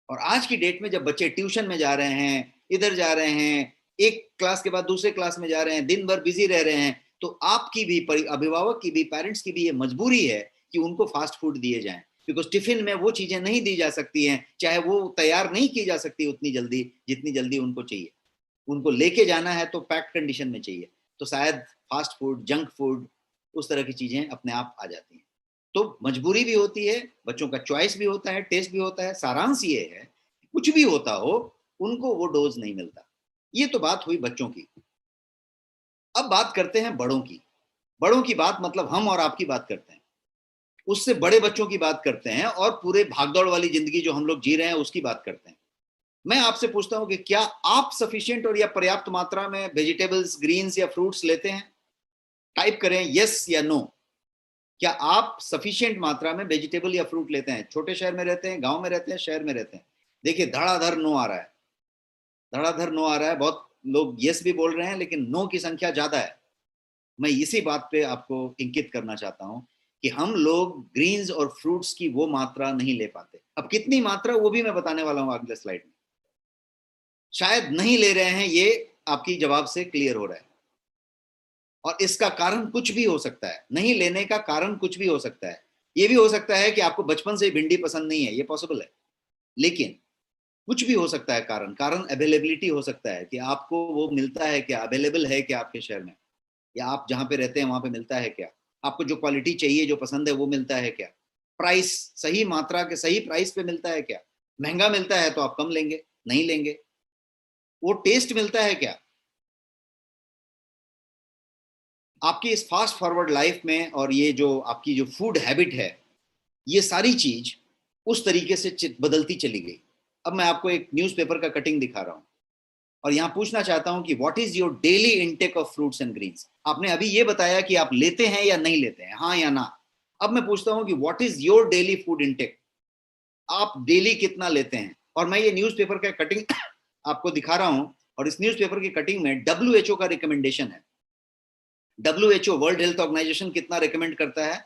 और आज की डेट में जब बच्चे ट्यूशन में जा रहे हैं, इधर जा रहे हैं, एक क्लास के बाद दूसरे क्लास में जा रहे हैं, दिन भर बिजी रह रहे हैं, तो आपकी भी, अभिभावक की भी, पेरेंट्स की भी ये मजबूरी है कि उनको फास्ट फूड दिए जाएं, बिकॉज टिफिन में वो चीजें नहीं दी जा सकती हैं, चाहे वो तैयार नहीं की जा सकती उतनी जल्दी जितनी जल्दी उनको चाहिए। उनको लेके जाना है तो पैक्ड कंडीशन में चाहिए, तो शायद फास्ट फूड, जंक फूड, उस तरह की चीजें अपने आप आ जाती हैं। तो मजबूरी भी होती है, बच्चों का चॉइस भी होता है, टेस्ट भी होता है। सारांश ये है, कुछ भी होता हो, उनको वो डोज नहीं मिलता। ये तो बात हुई बच्चों की। अब बात करते हैं बड़ों की। बड़ों की बात मतलब हम और आपकी बात करते हैं, उससे बड़े बच्चों की बात करते हैं, और पूरे भागदौड़ वाली जिंदगी जो हम लोग जी रहे हैं उसकी बात करते हैं। मैं आपसे पूछता हूं कि क्या आप सफिशिएंट और या पर्याप्त मात्रा में वेजिटेबल्स, ग्रीन्स या फ्रूट्स लेते हैं? टाइप करें यस या नो। क्या आप सफिशिएंट मात्रा में वेजिटेबल या फ्रूट लेते हैं? छोटे शहर में रहते हैं, गांव में रहते हैं, शहर में रहते हैं? देखिए धड़ाधड़ नो आ रहा है, धड़ाधड़ नो आ रहा है। बहुत लोग यस भी बोल रहे हैं, लेकिन नो की संख्या ज्यादा है। मैं इसी बात पे आपको इंकित करना चाहता हूं कि हम लोग ग्रीन्स और फ्रूट्स की वो मात्रा नहीं ले पाते। अब कितनी मात्रा, वो भी मैं बताने वाला हूं अगले स्लाइड में। शायद नहीं ले रहे हैं, ये आपकी जवाब से क्लियर हो रहा है। और इसका कारण कुछ भी हो सकता है, नहीं लेने का कारण कुछ भी हो सकता है। ये भी हो सकता है कि आपको बचपन से भिंडी पसंद नहीं है, ये पॉसिबल है। लेकिन कुछ भी हो सकता है, कारण कारण अवेलेबिलिटी हो सकता है कि आपको वो मिलता है क्या, अवेलेबल है क्या आपके शहर में, या आप जहां पे रहते हैं वहां पे मिलता है क्या, आपको जो क्वालिटी चाहिए, जो पसंद है, वो मिलता है क्या, प्राइस, सही मात्रा के सही प्राइस पे मिलता है क्या। महंगा मिलता है तो आप कम लेंगे, नहीं लेंगे। वो टेस्ट मिलता है क्या आपकी इस फास्ट फॉरवर्ड लाइफ में, और ये जो आपकी जो फूड हैबिट है, ये सारी चीज उस तरीके से बदलती चली गई। अब मैं आपको एक न्यूज़पेपर का कटिंग दिखा रहा हूं, और यहां पूछना चाहता हूं कि what is your daily intake of fruits and greens. आपने अभी ये बताया कि आप लेते हैं या नहीं लेते हैं, हाँ या ना। अब मैं पूछता हूं कि what is your daily food intake, आप डेली कितना लेते हैं। और मैं ये न्यूज़पेपर का कटिंग आपको दिखा रहा हूं, और इस न्यूज़पेपर की कटिंग में WHO का रिकमेंडेशन है। WHO, वर्ल्ड हेल्थ ऑर्गेनाइजेशन, कितना रिकमेंड करता है?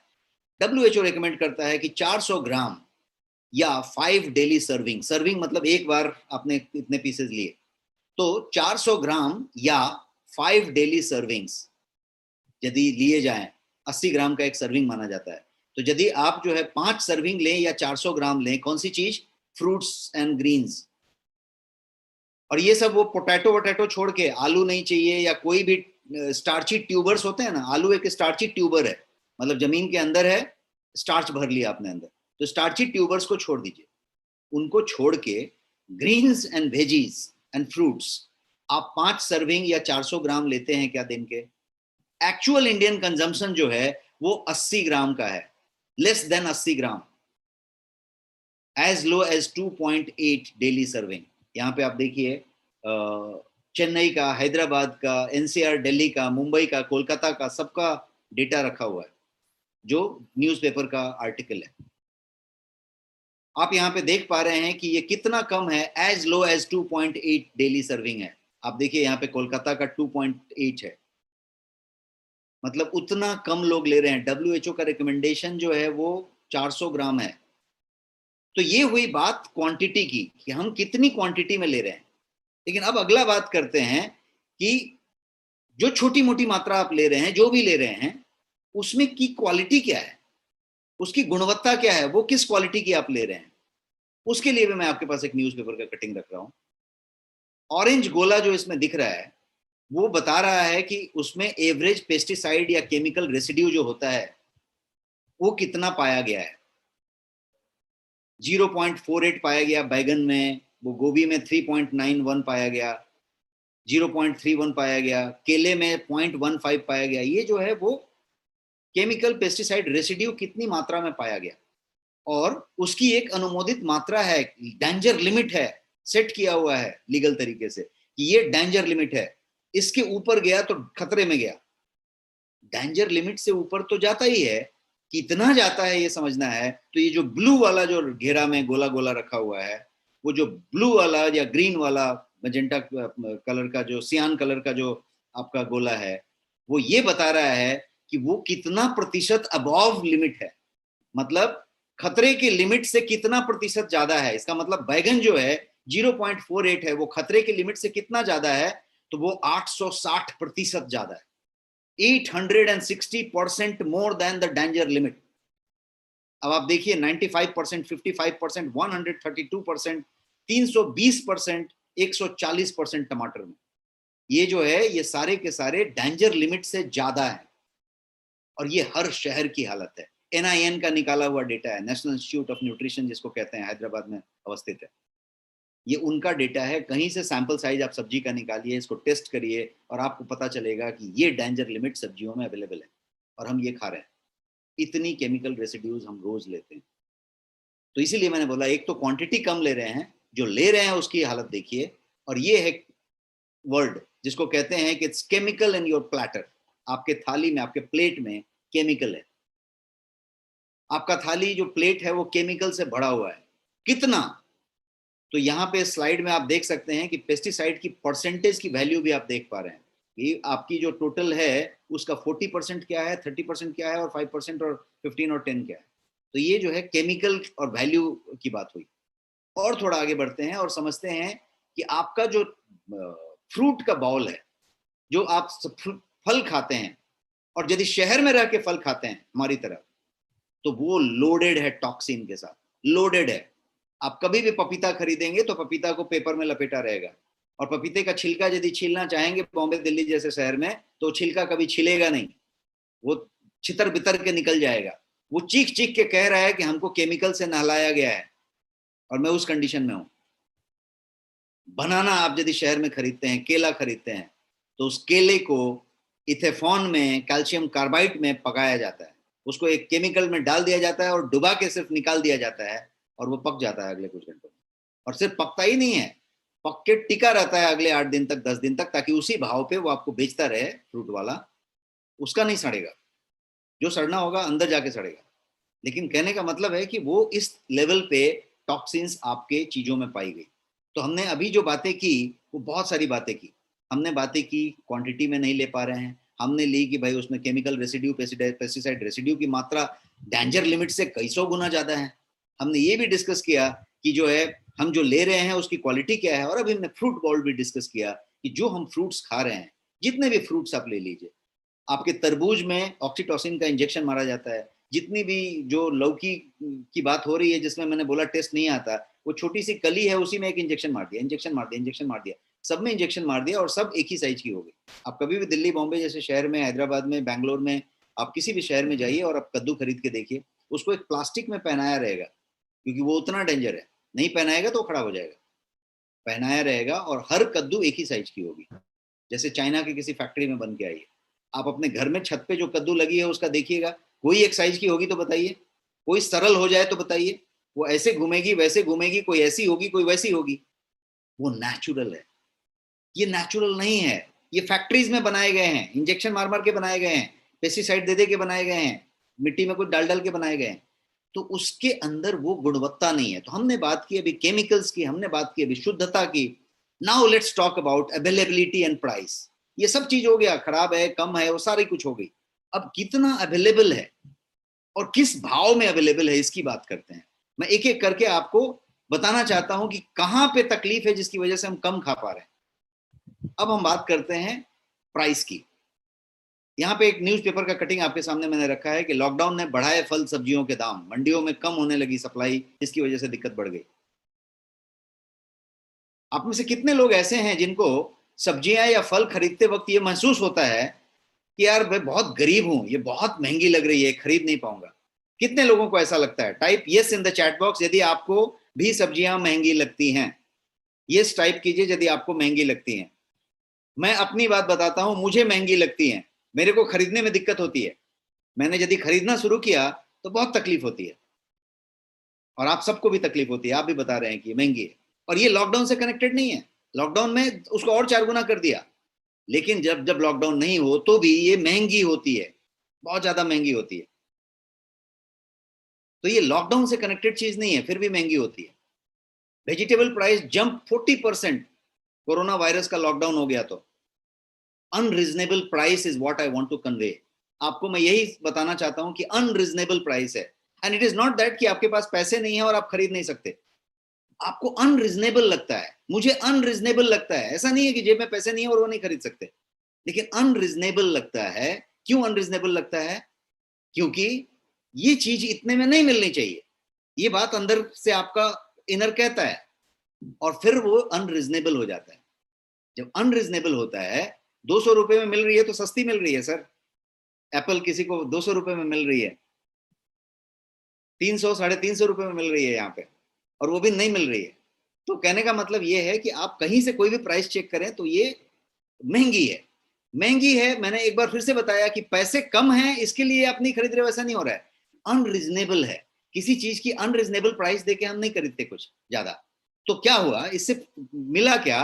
WHO रिकमेंड करता है कि 400 ग्राम या 5 डेली सर्विंग, सर्विंग मतलब एक बार आपने इतने पीसेस लिए, तो 400 ग्राम या 5 डेली सर्विंग्स यदि लिए जाएं, 80 ग्राम का एक सर्विंग माना जाता है। तो यदि आप जो है 5 सर्विंग लें या 400 ग्राम लें, कौन सी चीज? Fruits and greens. और ये सब वो पोटैटो वोटैटो छोड़ के, आलू नहीं चाहिए या कोई भी स्टार्ची ट्यूबर्स होते हैं ना, आलू एक स्टार्ची ट्यूबर है, मतलब जमीन के अंदर है, स्टार्च भर लिया आपने अंदर, तो स्टार्ची ट्यूबर्स को छोड़ दीजिए। उनको छोड़ के greens and veggies and fruits आप 5 सर्विंग या 400 ग्राम लेते हैं क्या दिन के? एक्चुअल इंडियन कंजम्पशन जो है वो 80 ग्राम का है, less than 80 gram, as low as 2.8 daily serving. यहाँ पे आप देखिए चेन्नई का, हैदराबाद का, एनसीआर दिल्ली का, मुंबई का, कोलकाता का, सबका डेटा रखा हुआ है, जो न्यूज़पेपर का आर्टिकल है। आप यहाँ पे देख पा रहे हैं कि ये कितना कम है, as low as 2.8 daily serving है। आप देखिए यहाँ पे कोलकाता का 2.8 है, मतलब उतना कम लोग ले रहे हैं। WHO का रिकमेंडेशन जो है वो 400 ग्राम है। तो ये हुई बात क्वांटिटी की, कि हम कितनी क्वांटिटी में ले रहे हैं। लेकिन अब अगला बात करते हैं कि जो छोटी मोटी मात्रा आप ले रहे हैं, जो भी ले रहे हैं, उसमें की क्वालिटी क्या है, उसकी गुणवत्ता क्या है, वो किस क्वालिटी की आप ले रहे हैं। उसके लिए भी मैं आपके पास एक न्यूज़पेपर का कटिंग रख रहा हूं। ऑरेंज गोला जो इसमें दिख रहा है वो बता रहा है कि उसमें एवरेज पेस्टिसाइड या केमिकल रेसिड्यू जो होता है वो कितना पाया गया है। 0.48 पाया गया बैगन में, वो गोभी में 3.91 पाया गया, 0.31 पाया गया, केले में 0.15 पाया गया। ये जो है वो केमिकल पेस्टिसाइड रेसिड्यू कितनी मात्रा में पाया गया, और उसकी एक अनुमोदित मात्रा है, डेंजर लिमिट है, सेट किया हुआ है लीगल तरीके से कि ये डेंजर लिमिट है, इसके ऊपर गया तो खतरे में गया। डेंजर लिमिट से ऊपर तो जाता ही है, कितना जाता है ये समझना है। तो ये जो ब्लू वाला जो घेरा में गोला गोला रखा हुआ है, वो जो ब्लू वाला या ग्रीन वाला मैजेंटा कलर का, जो सियान कलर का जो आपका गोला है, वो ये बता रहा है कि वो कितना प्रतिशत अबव लिमिट है, मतलब खतरे के लिमिट से कितना प्रतिशत ज्यादा है। इसका मतलब बैगन जो है 0.48 है, वो खतरे के लिमिट से कितना ज्यादा है, तो वो 860% ज्यादा है, 860% more than the danger limit. अब आप देखिए 95%, 55%, 132%, 320%, 140% टमाटर में, ये जो है ये सारे के सारे डेंजर लिमिट से ज्यादा है। और ये हर शहर की हालत है। NIN का निकाला हुआ डेटा है, नेशनल इंस्टीट्यूट ऑफ न्यूट्रिशन जिसको कहते हैं, हैदराबाद में अवस्थित है। ये उनका डेटा है। कहीं से सैंपल साइज आप सब्जी का निकालिए, इसको टेस्ट करिए, और आपको पता चलेगा कि ये डेंजर लिमिट सब्जियों में अवेलेबल है, और हम ये खा रहे हैं। इतनी केमिकल रेसिड्यूज हम रोज लेते हैं। तो इसीलिए मैंने बोला, एक तो क्वांटिटी कम ले रहे हैं, जो ले रहे हैं उसकी हालत देखिए, और ये है वर्ड जिसको कहते हैं कि it's chemical in your platter. आपके थाली में, आपके प्लेट में केमिकल है। आपका थाली जो प्लेट है वो केमिकल से भरा हुआ है। कितना? तो यहाँ पे स्लाइड में आप देख सकते हैं कि पेस्टिसाइड की परसेंटेज की वैल्यू भी आप देख पा रहे हैं कि आपकी जो टोटल है उसका 40% क्या है, 30% क्या है, और 5% और 15 और 10 क्या है। तो ये जो है केमिकल और वैल्यू की बात हुई। और थोड़ा आगे बढ़ते हैं और समझते हैं कि आपका जो फ्रूट का बाउल है, जो आप फल खाते हैं, और यदि शहर में रह के फल खाते हैं हमारी तरह, तो वो लोडेड है टॉक्सिन के साथ, लोडेड है। आप कभी भी पपीता खरीदेंगे तो पपीता को पेपर में लपेटा रहेगा, और पपीते का छिलका यदि छीलना चाहेंगे बॉम्बे दिल्ली जैसे शहर में, तो छिलका कभी छिलेगा नहीं, वो छितर बितर के निकल जाएगा। वो चीख चीख के कह रहा है कि हमको केमिकल से नहलाया गया है, और मैं उस कंडीशन में हूं। बनाना आप यदि शहर में खरीदते हैं, केला खरीदते हैं, तो उस केले को इथेफॉन में, कैल्शियम कार्बाइड में पकाया जाता है, उसको एक केमिकल में डाल दिया जाता है और डुबा के सिर्फ निकाल दिया जाता है, और वो पक जाता है अगले कुछ घंटों में। और सिर्फ पकता ही नहीं है, पक के टिका रहता है अगले 8 दिन तक, 10 दिन तक, ताकि उसी भाव पे वो आपको बेचता रहे फ्रूट वाला। उसका नहीं सड़ेगा, जो सड़ना होगा अंदर जाके सड़ेगा। लेकिन कहने का मतलब है कि वो इस लेवल पे टॉक्सिन्स आपके चीजों में पाई गई। तो हमने अभी जो बातें की वो बहुत सारी बातें की। हमने बातें की क्वांटिटी में नहीं ले पा रहे हैं, हमने ली कि भाई उसमें केमिकल रेसिड्यू, पेस्टिसाइड रेसिड्यू की मात्रा डेंजर लिमिट से कई सौ गुना ज्यादा है। हमने ये भी डिस्कस किया कि जो है हम जो ले रहे हैं उसकी क्वालिटी क्या है। और अभी हमने फ्रूट बाउल भी डिस्कस किया कि जो हम फ्रूट्स खा रहे हैं, जितने भी फ्रूट्स आप ले लीजिए, आपके तरबूज में ऑक्सीटोसिन का इंजेक्शन मारा जाता है। जितनी भी जो लौकी की बात हो रही है जिसमें मैंने बोला टेस्ट नहीं आता, वो छोटी सी कली है, उसी में एक इंजेक्शन मार दिया, इंजेक्शन मार दिया, इंजेक्शन मार दिया, सब में इंजेक्शन मार दिया, और सब एक ही साइज की हो गई। आप कभी भी दिल्ली, बॉम्बे जैसे शहर में, हैदराबाद में, बैंगलोर में, आप किसी भी शहर में जाइए और आप कद्दू खरीद के देखिए, उसको एक प्लास्टिक में पहनाया रहेगा, क्योंकि वो उतना डेंजर है। नहीं पहनाएगा तो खराब हो जाएगा, पहनाया रहेगा, और हर कद्दू एक ही साइज की होगी, जैसे चाइना की किसी फैक्ट्री में बन के आई है। आप अपने घर में छत पे जो कद्दू लगी है उसका देखिएगा, कोई एक साइज की होगी तो बताइए, कोई सरल हो जाए तो बताइए, वो ऐसे घूमेगी वैसे घूमेगी, कोई ऐसी होगी कोई वैसी होगी। वो नेचुरल है, ये नेचुरल नहीं है। ये फैक्ट्रीज में बनाए गए हैं, इंजेक्शन मार मार के बनाए गए हैं, पेस्टिसाइड दे दे के बनाए गए हैं, मिट्टी में कुछ डाल डाल के बनाए गए हैं, तो उसके अंदर वो गुणवत्ता नहीं है। तो हमने बात की अभी केमिकल्स की, हमने बात की अभी शुद्धता की। Now let's talk about availability and price. ये सब चीज हो गया, खराब है, कम है, वो सारी कुछ हो गई। अब कितना अवेलेबल है और किस भाव में अवेलेबल है, इसकी बात करते हैं। मैं एक एक करके आपको बताना चाहता हूं कि कहां पे तकलीफ है जिसकी वजह से हम कम खा पा रहे हैं। अब हम बात करते हैं प्राइस की। यहाँ पे एक न्यूज़पेपर का कटिंग आपके सामने मैंने रखा है कि लॉकडाउन ने बढ़ाए फल सब्जियों के दाम, मंडियों में कम होने लगी सप्लाई, इसकी वजह से दिक्कत बढ़ गई। आप में से कितने लोग ऐसे हैं जिनको सब्जियां या फल खरीदते वक्त ये महसूस होता है कि यार मैं बहुत गरीब हूं, ये बहुत महंगी लग रही है, खरीद नहीं पाऊंगा? कितने लोगों को ऐसा लगता है? Type yes in the chat box यदि आपको भी सब्जियां महंगी लगती हैं। यस टाइप कीजिए यदि आपको महंगी लगती हैं। मैं अपनी बात बताता हूं, मुझे महंगी लगती हैं, मेरे को खरीदने में दिक्कत होती है। मैंने यदि खरीदना शुरू किया तो बहुत तकलीफ होती है, और आप सबको भी तकलीफ होती है, आप भी बता रहे हैं कि महंगी है। और ये लॉकडाउन से कनेक्टेड नहीं है, लॉकडाउन में उसको और 4 गुना कर दिया, लेकिन जब जब लॉकडाउन नहीं हो तो भी ये महंगी होती है, बहुत ज्यादा महंगी होती है। तो ये लॉकडाउन से कनेक्टेड चीज नहीं है, फिर भी महंगी होती है। Vegetable price jump 40%, corona virus का लॉकडाउन हो गया तो। Unreasonable price is what I want to convey. आपको मैं यही बताना चाहता हूं कि अनरीजनेबल प्राइस है। And it is not that कि आपके पास पैसे नहीं है और आप खरीद नहीं सकते। आपको अनरीजनेबल लगता है, मुझे अनरीजनेबल लगता है, ऐसा नहीं है कि जेब में पैसे नहीं है और वो नहीं खरीद सकते, लेकिन अनरीजनेबल लगता है। क्यों अनरीजनेबल लगता है? क्योंकि ये चीज इतने में नहीं मिलनी चाहिए, ये बात अंदर से आपका इनर कहता है, और फिर वो अनरीजनेबल हो जाता है। जब अनरीजनेबल होता है, 200 रुपए में मिल रही है तो सस्ती मिल रही है सर। एप्पल किसी को 200 रुपए में मिल रही है, 300 350 रुपए में मिल रही है यहाँ पे, और वो भी नहीं मिल रही है। तो कहने का मतलब ये है कि आप कहीं से कोई भी प्राइस चेक करें तो ये महंगी है। महंगी है, मैंने एक बार फिर से बताया कि पैसे कम हैं इसके लिए आप नहीं खरीद रहे, वैसा नहीं हो रहा है। अनरीजनेबल है, किसी चीज की अनरीजनेबल प्राइस देके हम नहीं खरीदते कुछ ज्यादा। तो क्या हुआ, इससे मिला क्या?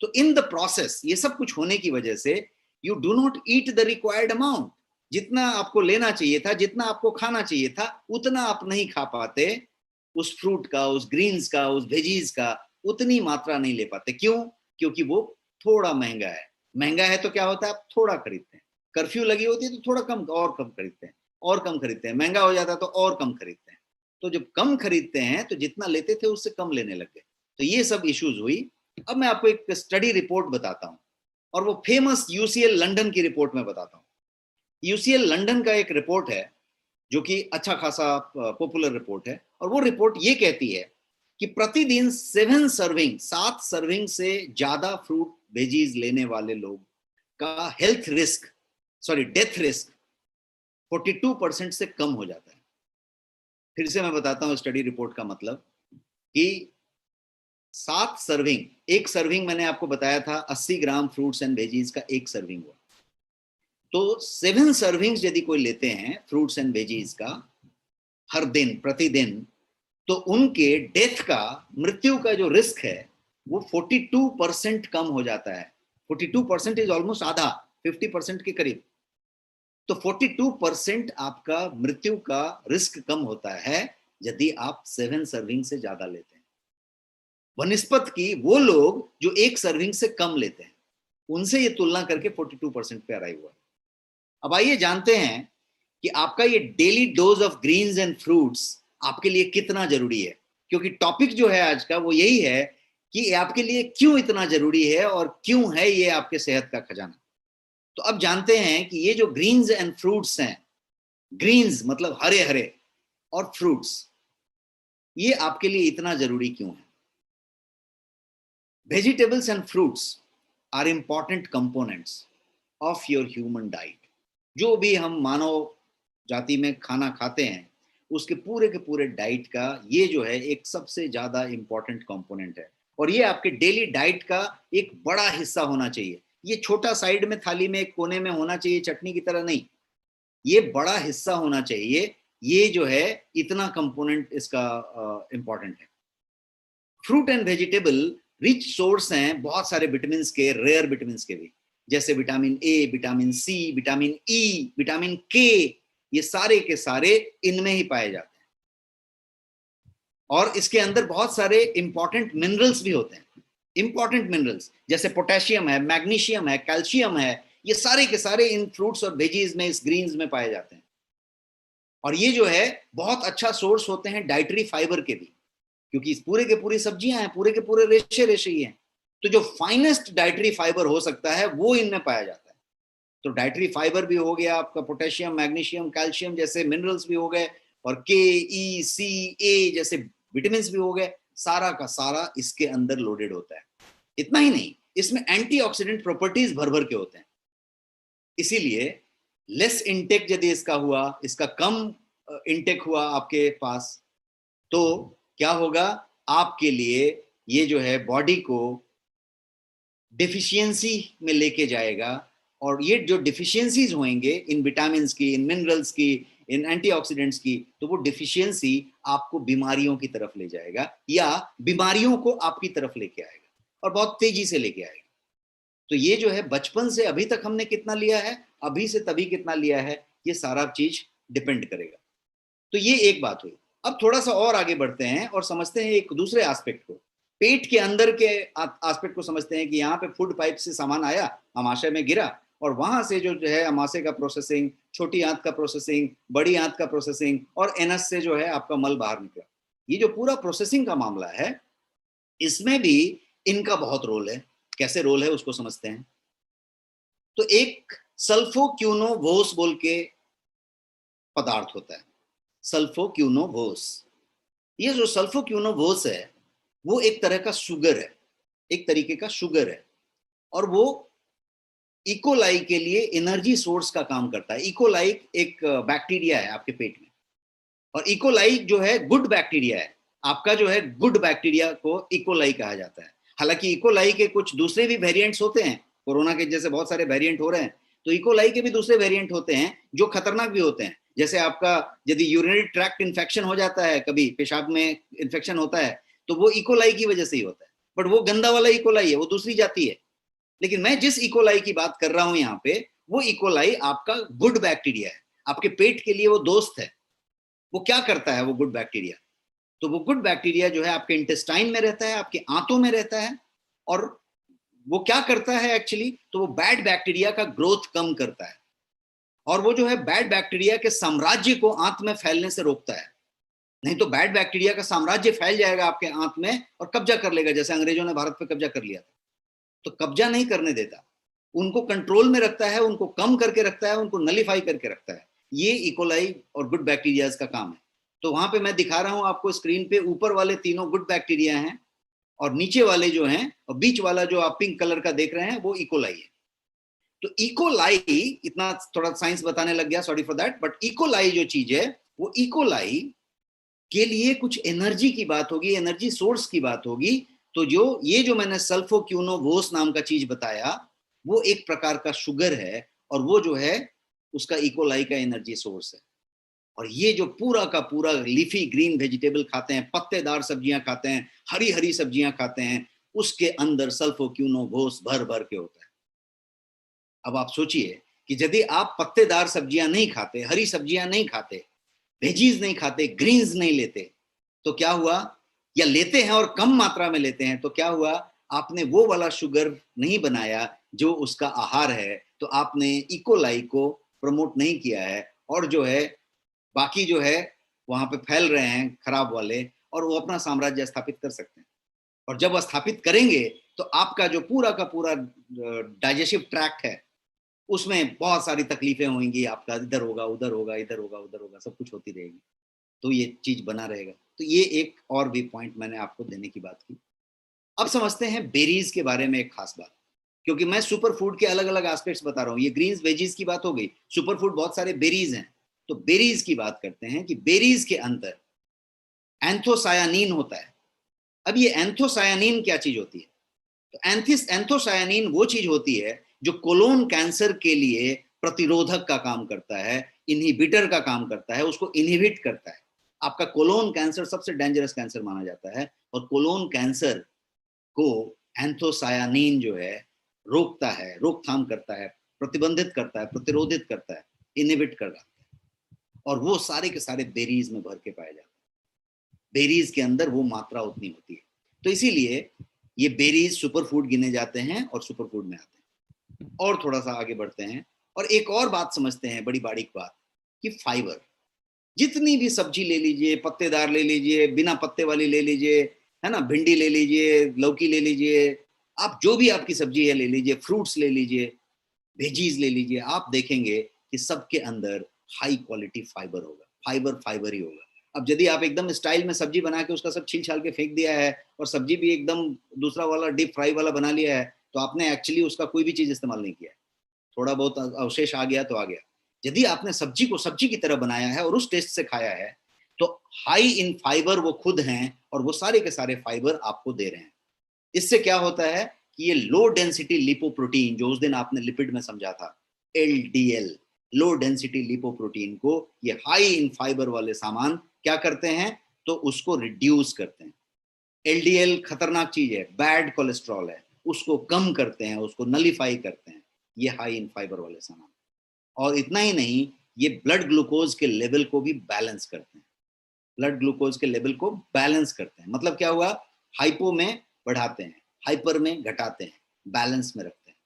तो इन द प्रोसेस ये सब कुछ होने की वजह से you do not eat the required amount. जितना आपको लेना चाहिए था, जितना आपको खाना चाहिए था, उतना आप नहीं खा पाते। उस फ्रूट का, उस ग्रीन्स का, उस वेजीज का उतनी मात्रा नहीं ले पाते। क्यों? क्योंकि वो थोड़ा महंगा है। महंगा है तो क्या होता है, आप थोड़ा खरीदते हैं। कर्फ्यू लगी होती है तो थोड़ा कम, और कम खरीदते हैं, और कम खरीदते हैं। महंगा हो जाता है तो और कम खरीदते हैं। तो जब कम खरीदते हैं तो जितना लेते थे उससे कम लेने लग गए। तो ये सब इश्यूज हुई। अब मैं आपको एक स्टडी रिपोर्ट बताता हूँ, और वो फेमस यूसीएल लंदन की रिपोर्ट में बताता हूँ। यूसीएल लंदन का एक रिपोर्ट है जो कि अच्छा खासा पॉपुलर रिपोर्ट है, और वो रिपोर्ट ये कहती है कि प्रतिदिन 7 सर्विंग से ज्यादा फ्रूट वेजीज लेने वाले लोग का health risk, sorry death risk 42% से कम हो जाता है। फिर से मैं बताता हूं स्टडी रिपोर्ट का मतलब कि 7 सर्विंग, एक सर्विंग मैंने आपको बताया था 80 ग्राम फ्रूट्स एंड वेजीज का एक सर्विंग हुआ। तो 7 सर्विंग्स यदि कोई लेते हैं फ्रूट्स एंड वेजीज का हर दिन, प्रतिदिन, तो उनके डेथ का, मृत्यु का जो रिस्क है वो 42% कम हो जाता है। 42% इज ऑलमोस्ट आधा, 50% के करीब। तो 42% आपका मृत्यु का रिस्क कम होता है यदि आप 7 सर्विंग से ज्यादा लेते हैं, वनिस्पत की वो लोग जो एक सर्विंग से कम लेते हैं, उनसे ये तुलना करके 42% पे अराइव हुआ। अब आइए जानते हैं कि आपका ये daily dose of greens and fruits आपके लिए कितना जरूरी है। क्योंकि टॉपिक जो है आज का वो यही है कि आपके लिए क्यों इतना जरूरी है और क्यों है ये आपके सेहत का खजाना। तो अब जानते हैं कि ये जो ग्रीन्स एंड फ्रूट्स हैं, ग्रीन्स मतलब हरे हरे, और फ्रूट्स, ये आपके लिए इतना जरूरी क्यों है। Vegetables and fruits are important components of your human diet. जो भी हम मानव जाति में खाना खाते हैं उसके पूरे के पूरे डाइट का ये जो है एक सबसे ज्यादा इंपॉर्टेंट कंपोनेंट है, और ये आपके डेली डाइट का एक बड़ा हिस्सा होना चाहिए। ये छोटा साइड में थाली में एक कोने में होना चाहिए चटनी की तरह नहीं, ये बड़ा हिस्सा होना चाहिए। ये जो है इतना कंपोनेंट इसका इंपॉर्टेंट है। Fruit and vegetable rich source हैं बहुत सारे विटामिन के, रेयर विटामिन के भी, जैसे vitamin A, vitamin C, vitamin E, vitamin K, ये सारे के सारे इनमें ही पाए जाते हैं। और इसके अंदर बहुत सारे इंपॉर्टेंट मिनरल्स भी होते हैं, इंपॉर्टेंट मिनरल्स जैसे पोटेशियम है, मैग्नीशियम है, कैल्शियम है, ये सारे के सारे इन फ्रूट्स और वेजीज में, इस ग्रीन्स में पाए जाते हैं। और ये जो है बहुत अच्छा सोर्स होते हैं डाइटरी फाइबर के भी, क्योंकि इस पूरे के पूरी सब्जियां हैं, पूरे के पूरे रेशे रेशे ही हैं। तो जो फाइनेस्ट डाइटरी फाइबर हो सकता है वो इनमें पाया जाता है। तो डाइटरी फाइबर भी हो गया आपका, पोटेशियम, मैग्नीशियम, कैल्शियम जैसे मिनरल्स भी हो गए, और के, ई, सी, ए जैसे विटामिन भी हो गए, सारा का सारा इसके अंदर लोडेड होता है। इतना ही नहीं, इसमें एंटीऑक्सीडेंट प्रॉपर्टीज भर भर के होते हैं। इसीलिए लेस इनटेक यदि इसका हुआ, इसका कम इनटेक हुआ आपके पास, तो क्या होगा, आपके लिए ये जो है बॉडी को डिफिशियंसी में लेके जाएगा। और ये जो डिफिशियंसीज होंगे इन विटामिन की, इन मिनरल्स की, इन एंटीऑक्सीडेंट्स की, तो वो डिफिशियंसी आपको बीमारियों की तरफ ले जाएगा, या बीमारियों को आपकी तरफ लेके आएगा, और बहुत तेजी से लेके आएगा। तो ये जो है बचपन से अभी तक हमने कितना लिया है, अभी से तभी कितना लिया है, ये सारा चीज डिपेंड करेगा। तो ये एक बात हुई। अब थोड़ा सा और आगे बढ़ते हैं और समझते हैं एक दूसरे एस्पेक्ट को, पेट के अंदर के एस्पेक्ट को समझते हैं कि यहाँ पे फूड पाइप से सामान आया, आमाशय में गिरा, और वहां से जो है आमाशय का प्रोसेसिंग, छोटी आंत का प्रोसेसिंग, बड़ी आंत का प्रोसेसिंग, और एनस से जो है आपका मल बाहर निकला। ये जो पूरा प्रोसेसिंग का मामला है, इसमें भी इनका बहुत रोल है। कैसे रोल है उसको समझते हैं। तो एक सल्फोक्यूनोवोस बोल के पदार्थ होता है, सल्फोक्यूनोवोस। ये जो सल्फोक्यूनोवोस है वो एक तरह का शुगर है, एक तरीके का शुगर है, और वो इकोलाई के लिए एनर्जी सोर्स का काम करता है। इकोलाई एक बैक्टीरिया है आपके पेट में, और इकोलाई जो है गुड बैक्टीरिया है। आपका जो है गुड बैक्टीरिया को इकोलाई कहा जाता है। हालांकि इकोलाई के कुछ दूसरे भी वेरिएंट्स होते हैं, कोरोना के जैसे बहुत सारे वेरिएंट हो रहे हैं, तो इकोलाई के भी दूसरे वेरिएंट होते हैं जो खतरनाक भी होते हैं। जैसे आपका यदि यूरिनरी ट्रैक्ट इन्फेक्शन हो जाता है, कभी पेशाब में इन्फेक्शन होता है, तो वो इकोलाई की वजह से ही होता है, बट वो गंदा वाला इकोलाई है, वो दूसरी जाति है। लेकिन मैं जिस इकोलाई की बात कर रहा हूं यहाँ पे, वो इकोलाई आपका गुड बैक्टीरिया है, आपके पेट के लिए वो दोस्त है। वो क्या करता है वो गुड बैक्टीरिया, तो वो गुड बैक्टीरिया जो है आपके इंटेस्टाइन में रहता है, आपके आंतों में रहता है, और वो क्या करता है एक्चुअली, तो वो बैड बैक्टीरिया का ग्रोथ कम करता है, और वो जो है बैड बैक्टीरिया के साम्राज्य को आंत में फैलने से रोकता है। नहीं तो बैड बैक्टीरिया का साम्राज्य फैल जाएगा आपके आंत में और कब्जा कर लेगा, जैसे अंग्रेजों ने भारत पे कब्जा कर लिया था। तो कब्जा नहीं करने देता, उनको कंट्रोल में रखता है, उनको कम करके रखता है, उनको नलीफाई करके रखता है। ये इकोलाई और गुड बैक्टीरिया का काम है। तो वहां पे मैं दिखा रहा हूं आपको स्क्रीन पे, ऊपर वाले तीनों गुड बैक्टीरिया हैं, और नीचे वाले जो हैं, और बीच वाला जो आप पिंक कलर का देख रहे हैं, वो इकोलाई है। तो इकोलाई, इतना थोड़ा साइंस बताने लग गया, sorry for that, but E coli जो चीज है, वो इकोलाई के लिए कुछ एनर्जी की बात होगी, एनर्जी सोर्स की बात होगी। तो जो ये जो मैंने सल्फोक्यूनोवोस नाम का चीज बताया, वो एक प्रकार का शुगर है, और वो जो है उसका इकोलाई का एनर्जी सोर्स है। और ये जो पूरा का पूरा लीफी ग्रीन वेजिटेबल खाते हैं, पत्तेदार सब्जियां खाते हैं, हरी हरी सब्जियां खाते हैं, उसके अंदर सल्फोक्यूनोवोस भर भर के होता है। अब आप सोचिए कि यदि आप पत्तेदार सब्जियां नहीं खाते, हरी सब्जियां नहीं खाते, वेजीज नहीं खाते, ग्रीन्स नहीं लेते, तो क्या हुआ, या लेते हैं और कम मात्रा में लेते हैं, तो क्या हुआ, आपने वो वाला शुगर नहीं बनाया जो उसका आहार है, तो आपने इकोलाई को प्रमोट नहीं किया है, और जो है बाकी जो है वहां पे फैल रहे हैं खराब वाले, और वो अपना साम्राज्य स्थापित कर सकते हैं। और जब स्थापित करेंगे तो आपका जो पूरा का पूरा डाइजेस्टिव ट्रैक्ट है उसमें बहुत सारी तकलीफें होंगी, आपका इधर होगा उधर होगा इधर होगा उधर होगा, सब कुछ होती रहेगी, तो ये चीज बना रहेगा। तो ये एक और भी पॉइंट मैंने आपको देने की बात की। अब समझते हैं बेरीज के बारे में एक खास बात, क्योंकि मैं सुपर फूड के अलग अलग एस्पेक्ट्स बता रहा हूँ। ये ग्रीन्स वेजीज की बात हो गई, सुपर फूड बहुत सारे बेरीज हैं, तो बेरीज की बात करते हैं कि बेरीज के अंदर एंथोसायानिन होता है। अब ये एंथोसायानिन क्या चीज होती है? तो एंथोसायानिन वो चीज होती है जो कोलोन कैंसर के लिए प्रतिरोधक का काम करता है, इनहिबिटर का काम करता है, उसको इनहिबिट करता है। आपका कोलोन कैंसर सबसे डेंजरस कैंसर माना जाता है, और कोलोन कैंसर को एंथोसायानिन जो है रोकता है, रोकथाम करता है, प्रतिबंधित करता है, प्रतिरोधित करता है, इनहिबिट कर रहा है। और वो सारे के सारे बेरीज में भर के पाए जाते हैं। बेरीज के अंदर वो मात्रा उतनी होती है, तो इसीलिए ये बेरीज सुपर फूड गिने जाते हैं और सुपर फूड में आते हैं। और थोड़ा सा आगे बढ़ते हैं और एक और बात समझते हैं, बड़ी बारीक बात, कि फाइबर, जितनी भी सब्जी ले लीजिए, पत्तेदार ले लीजिए, बिना पत्ते वाली ले लीजिए, है ना, भिंडी ले लीजिए, लौकी ले लीजिए, आप जो भी आपकी सब्जी है ले लीजिए, फ्रूट्स ले लीजिए, वेजीज ले लीजिए, आप देखेंगे कि सबके अंदर हाई क्वालिटी फाइबर होगा, फाइबर फाइबर ही होगा। अब यदि आप एकदम स्टाइल में सब्जी बना के उसका सब छील छाल के फेंक दिया है और सब्जी भी एकदम दूसरा वाला डीप फ्राई वाला बना लिया है, तो आपने एक्चुअली उसका कोई भी चीज इस्तेमाल नहीं किया है, थोड़ा बहुत अवशेष आ गया तो आ गया। यदि आपने सब्जी को सब्जी की तरह बनाया है और उस टेस्ट से खाया है, तो हाई इन फाइबर वो खुद हैं, और वो सारे के सारे फाइबर आपको दे रहे हैं। इससे क्या होता है कि ये लो डेंसिटी लिपोप्रोटीन, जो उस दिन आपने लिपिड में समझा था, एलडीएल, लो डेंसिटी लिपोप्रोटीन को ये हाई इन फाइबर वाले सामान क्या करते हैं, तो उसको रिड्यूस करते हैं। एलडीएल खतरनाक चीज है, बैड कोलेस्ट्रॉल है, उसको कम करते हैं, उसको नलीफाई करते हैं, ये हाई इन फाइबर वाले सामान। और इतना ही नहीं, ये ब्लड ग्लूकोज के लेवल को भी बैलेंस करते हैं, ब्लड ग्लूकोज के लेवल को बैलेंस करते हैं। मतलब क्या हुआ, हाइपो में बढ़ाते हैं, हाइपर में घटाते हैं, बैलेंस में रखते हैं।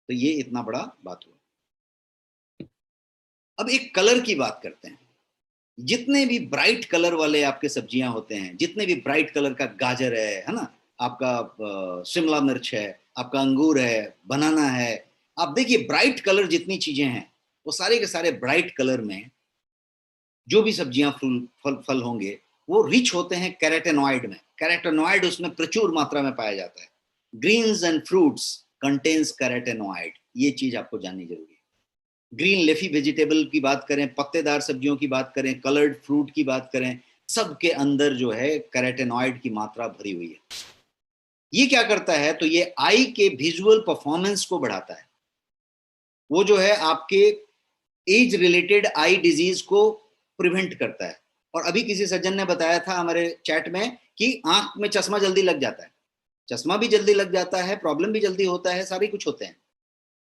तो ये इतना बड़ा बात हुआ। अब एक कलर की बात करते हैं। जितने भी ब्राइट कलर वाले आपके सब्जियां होते हैं, जितने भी ब्राइट कलर का गाजर है ना, आपका शिमला मिर्च है, आपका अंगूर है, बनाना है, आप देखिए ब्राइट कलर जितनी चीजें हैं, वो सारे के सारे ब्राइट कलर में जो भी सब्जियां फल होंगे, वो रिच होते हैं कैरोटेनॉइड में। कैरोटेनॉइड उसमें प्रचुर मात्रा में पाया जाता है। Greens and fruits contains carotenoid, ये चीज आपको जाननी जरूरी है। ग्रीन लेफी वेजिटेबल की बात करें, पत्तेदार सब्जियों की बात करें, कलर्ड फ्रूट की बात करें, सबके अंदर जो है कैरोटेनॉइड की मात्रा भरी हुई है। ये क्या करता है, तो ये आई के विजुअल परफॉर्मेंस को बढ़ाता है। वो जो है आपके एज रिलेटेड आई डिजीज को प्रिवेंट करता है। और अभी किसी सज्जन ने बताया था हमारे चैट में कि आंख में चश्मा जल्दी लग जाता है, चश्मा भी जल्दी लग जाता है, प्रॉब्लम भी जल्दी होता है, सारे कुछ होते हैं।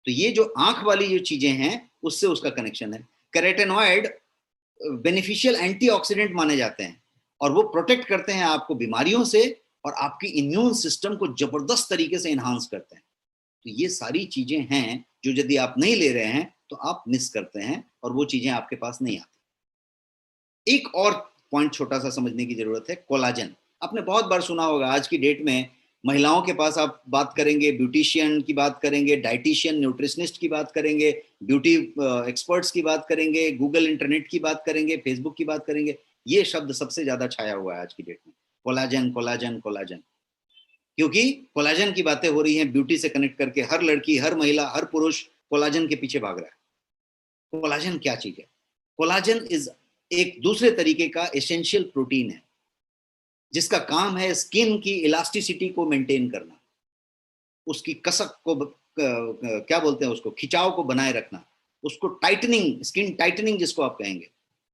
तो ये जो आंख वाली जो चीजें हैं उससे उसका कनेक्शन है। कैरोटेनॉइड बेनिफिशियल एंटीऑक्सीडेंट माने जाते हैं, और वो प्रोटेक्ट करते हैं आपको बीमारियों से, और आपकी इम्यून सिस्टम को जबरदस्त तरीके से इन्हांस करते हैं। तो ये सारी चीजें हैं जो यदि आप नहीं ले रहे हैं तो आप मिस करते हैं, और वो चीजें आपके पास नहीं आती। एक और पॉइंट छोटा सा समझने की जरूरत है, कोलाजन। आपने बहुत बार सुना होगा, आज की डेट में महिलाओं के पास आप बात करेंगे, ब्यूटिशियन की बात करेंगे, डाइटिशियन न्यूट्रिशनिस्ट की बात करेंगे, ब्यूटी एक्सपर्ट्स की बात करेंगे, गूगल इंटरनेट की बात करेंगे, फेसबुक की बात करेंगे, ये शब्द सबसे ज्यादा छाया हुआ है आज की डेट में, कोलाजन कोलाजन कोलाजन। क्योंकि कोलाजन की बातें हो रही हैं, ब्यूटी से कनेक्ट करके हर लड़की, हर महिला, हर पुरुष कोलाजन के पीछे भाग रहा है। कोलाजन क्या चीज है? कोलाजन इज एक दूसरे तरीके का एसेंशियल प्रोटीन है, जिसका काम है स्किन की इलास्टिसिटी को मेंटेन करना, उसकी कसक को क्या बोलते हैं, उसको खिंचाव को बनाए रखना, उसको टाइटनिंग, स्किन टाइटनिंग जिसको आप कहेंगे,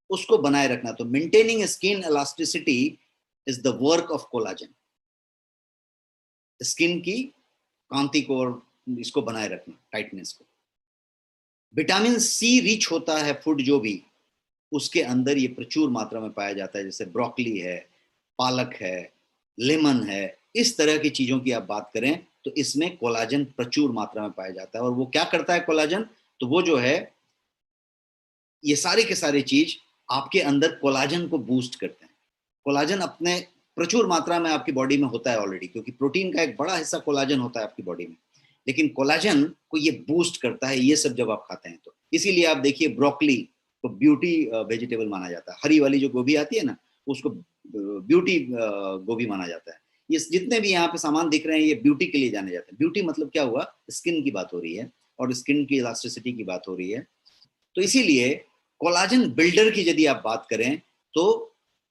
उसको बनाए रखना। तो maintaining skin elasticity is the work of collagen. Skin की कांति को और इसको बनाए रखना, टाइटनेस को। विटामिन सी रिच होता है फूड जो भी, उसके अंदर ये प्रचुर मात्रा में पाया जाता है, जैसे ब्रोकली है, पालक है, लेमन है, इस तरह की चीजों की आप बात करें तो इसमें कोलाजन प्रचुर मात्रा में पाया जाता है। और वो क्या करता है कोलाजन, तो वो जो है ये सारे के सारे चीज आपके अंदर कोलाजन को बूस्ट करते हैं। कोलाजन अपने प्रचुर मात्रा में आपकी बॉडी में होता है ऑलरेडी, क्योंकि प्रोटीन का एक बड़ा हिस्सा कोलाजन होता है आपकी बॉडी में। लेकिन कोलाजन को ये बूस्ट करता है ये सब जब आप खाते हैं तो। इसीलिए आप देखिए ब्रोकली को ब्यूटी वेजिटेबल माना जाता है, हरी वाली जो गोभी आती है ना उसको ब्यूटी गोभी माना जाता है। ये जितने भी यहाँ पे सामान दिख रहे हैं ये ब्यूटी के लिए जाने जाते हैं। ब्यूटी मतलब क्या हुआ, स्किन की बात हो रही है और स्किन की इलास्टिसिटी की बात हो रही है। तो इसीलिए कोलाजन बिल्डर की यदि आप बात करें तो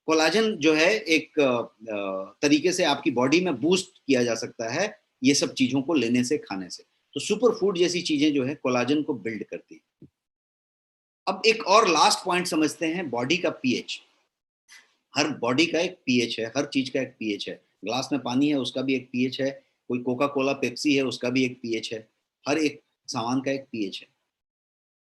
कोलाजन जो है एक तरीके से आपकी बॉडी में बूस्ट किया जा सकता है ये सब चीजों को लेने से, खाने से। तो सुपर फूड जैसी चीजें जो है कोलाजन को बिल्ड करती है। अब एक और लास्ट पॉइंट समझते हैं, बॉडी का पीएच। हर बॉडी का एक पीएच है, हर चीज का एक पीएच है। ग्लास में पानी है उसका भी एक पीएच है, कोई कोका कोला पेप्सी है उसका भी एक पीएच है, हर एक सामान का एक पीएच है।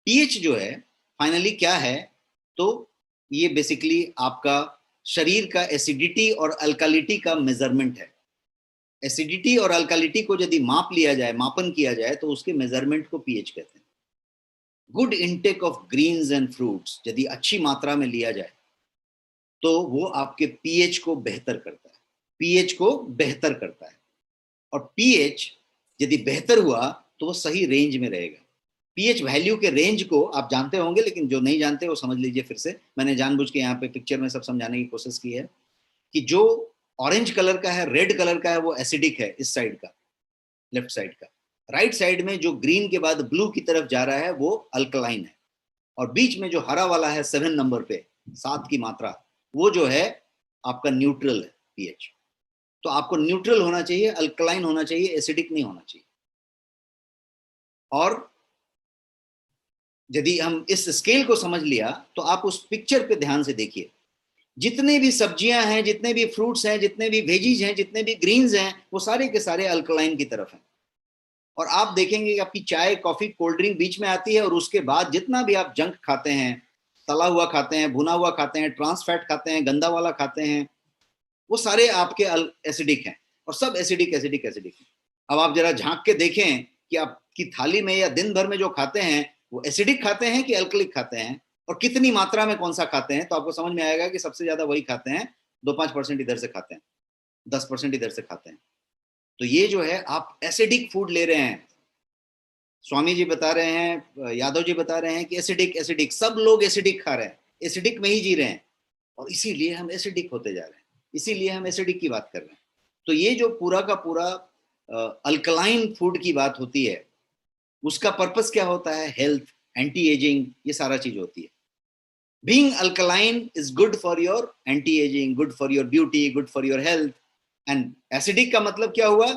पीएच जो है फाइनली क्या है, तो ये बेसिकली आपका शरीर का एसिडिटी और अल्कालिटी का मेजरमेंट है। एसिडिटी और अल्कालिटी को यदि माप लिया जाए, मापन किया जाए, तो उसके मेजरमेंट को पीएच कहते हैं। Good intake of greens and fruits यदि अच्छी मात्रा में लिया जाए तो वो आपके पीएच को बेहतर करता है, पीएच को बेहतर करता है। और पीएच यदि बेहतर हुआ तो वो सही रेंज में रहेगा। पीएच वैल्यू के रेंज को आप जानते होंगे, लेकिन जो नहीं जानते वो समझ लीजिए फिर से। मैंने जानबूझ के यहाँ पे पिक्चर में सब समझाने की कोशिश की है कि जो ऑरेंज कलर का है, रेड कलर का है, वो एसिडिक है इस साइड का, लेफ्ट साइड का। राइट साइड में जो ग्रीन के बाद ब्लू की तरफ जा रहा है वो अल्कलाइन है। और बीच में जो हरा वाला है 7 नंबर पे, 7 की मात्रा, वो जो है आपका न्यूट्रल है पीएच। तो आपको न्यूट्रल होना चाहिए, अल्कलाइन होना चाहिए, एसिडिक नहीं होना चाहिए। और यदि हम इस स्केल को समझ लिया तो आप उस पिक्चर पे ध्यान से देखिए, जितने भी सब्जियां हैं, जितने भी फ्रूट्स हैं, जितने भी वेजीज हैं, जितने भी ग्रीन्स हैं, वो सारे के सारे अल्कलाइन की तरफ हैं। और आप देखेंगे कि आपकी चाय, कॉफी, कोल्ड ड्रिंक बीच में आती है और उसके बाद जितना भी आप जंक खाते हैं, तला हुआ खाते हैं, भुना हुआ खाते हैं, ट्रांस फैट खाते हैं, गंदा वाला खाते हैं, वो सारे आपके एसिडिक हैं। और सब एसिडिक एसिडिक एसिडिक हैं। अब आप जरा झांक के देखें कि आपकी थाली में या दिन भर में जो खाते हैं वो एसिडिक खाते हैं कि अल्कलिक खाते हैं, और कितनी मात्रा में कौन सा खाते हैं, तो आपको समझ में आएगा कि सबसे ज्यादा वही खाते हैं, 2-5% इधर से खाते हैं, 10% इधर से खाते हैं। तो ये जो है आप एसिडिक फूड ले रहे हैं। स्वामी जी बता रहे हैं, यादव जी बता रहे हैं कि एसिडिक एसिडिक, सब लोग एसिडिक खा रहे हैं, एसिडिक में ही जी रहे हैं, और इसीलिए हम एसिडिक होते जा रहे हैं, इसीलिए हम एसिडिक की बात कर रहे हैं। तो ये जो पूरा का पूरा अल्कलाइन फूड की बात होती है, उसका पर्पस क्या होता है, हेल्थ, एंटी एजिंग, ये सारा चीज होती है। Being alkaline is good for your anti ageing, good for your beauty, good for your health. And acidic का मतलब क्या हुआ,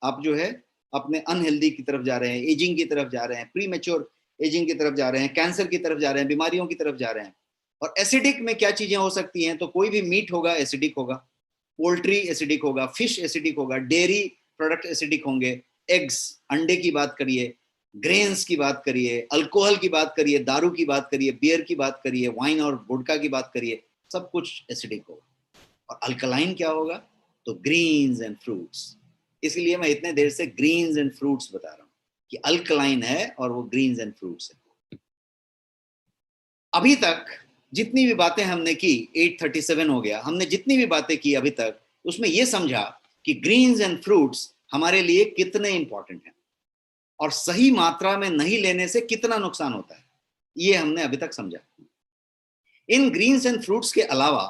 आप जो है अपने अनहेल्दी की तरफ जा रहे हैं, एजिंग की तरफ जा रहे हैं, प्री मैच्योर एजिंग की तरफ जा रहे हैं, कैंसर की तरफ जा रहे हैं, बीमारियों की तरफ जा रहे हैं। और एसिडिक में क्या चीजें हो सकती हैं, तो कोई भी मीट होगा एसिडिक होगा, पोल्ट्री एसिडिक होगा, फिश एसिडिक होगा, डेयरी प्रोडक्ट एसिडिक होंगे, एग्स, अंडे की बात करिए, ग्रेन्स की बात करिए, अल्कोहल की बात करिए, दारू की बात करिए, बियर की बात करिए, वाइन और वोडका की बात करिए, सब कुछ एसिडिक होगा। और अल्कलाइन क्या होगा, तो ग्रीन्स एंड फ्रूट्स। इसलिए मैं इतने देर से ग्रीन्स एंड फ्रूट्स बता रहा हूं कि अल्कलाइन है और वो ग्रीन्स एंड फ्रूट्स है। अभी तक जितनी भी बातें हमने की, 8:37 हो गया, हमने जितनी भी बातें की अभी तक, उसमें यह समझा कि ग्रीन्स एंड फ्रूट्स हमारे लिए कितने इंपॉर्टेंट हैं और सही मात्रा में नहीं लेने से कितना नुकसान होता है, ये हमने अभी तक समझा। इन ग्रीन्स एंड फ्रूट्स के अलावा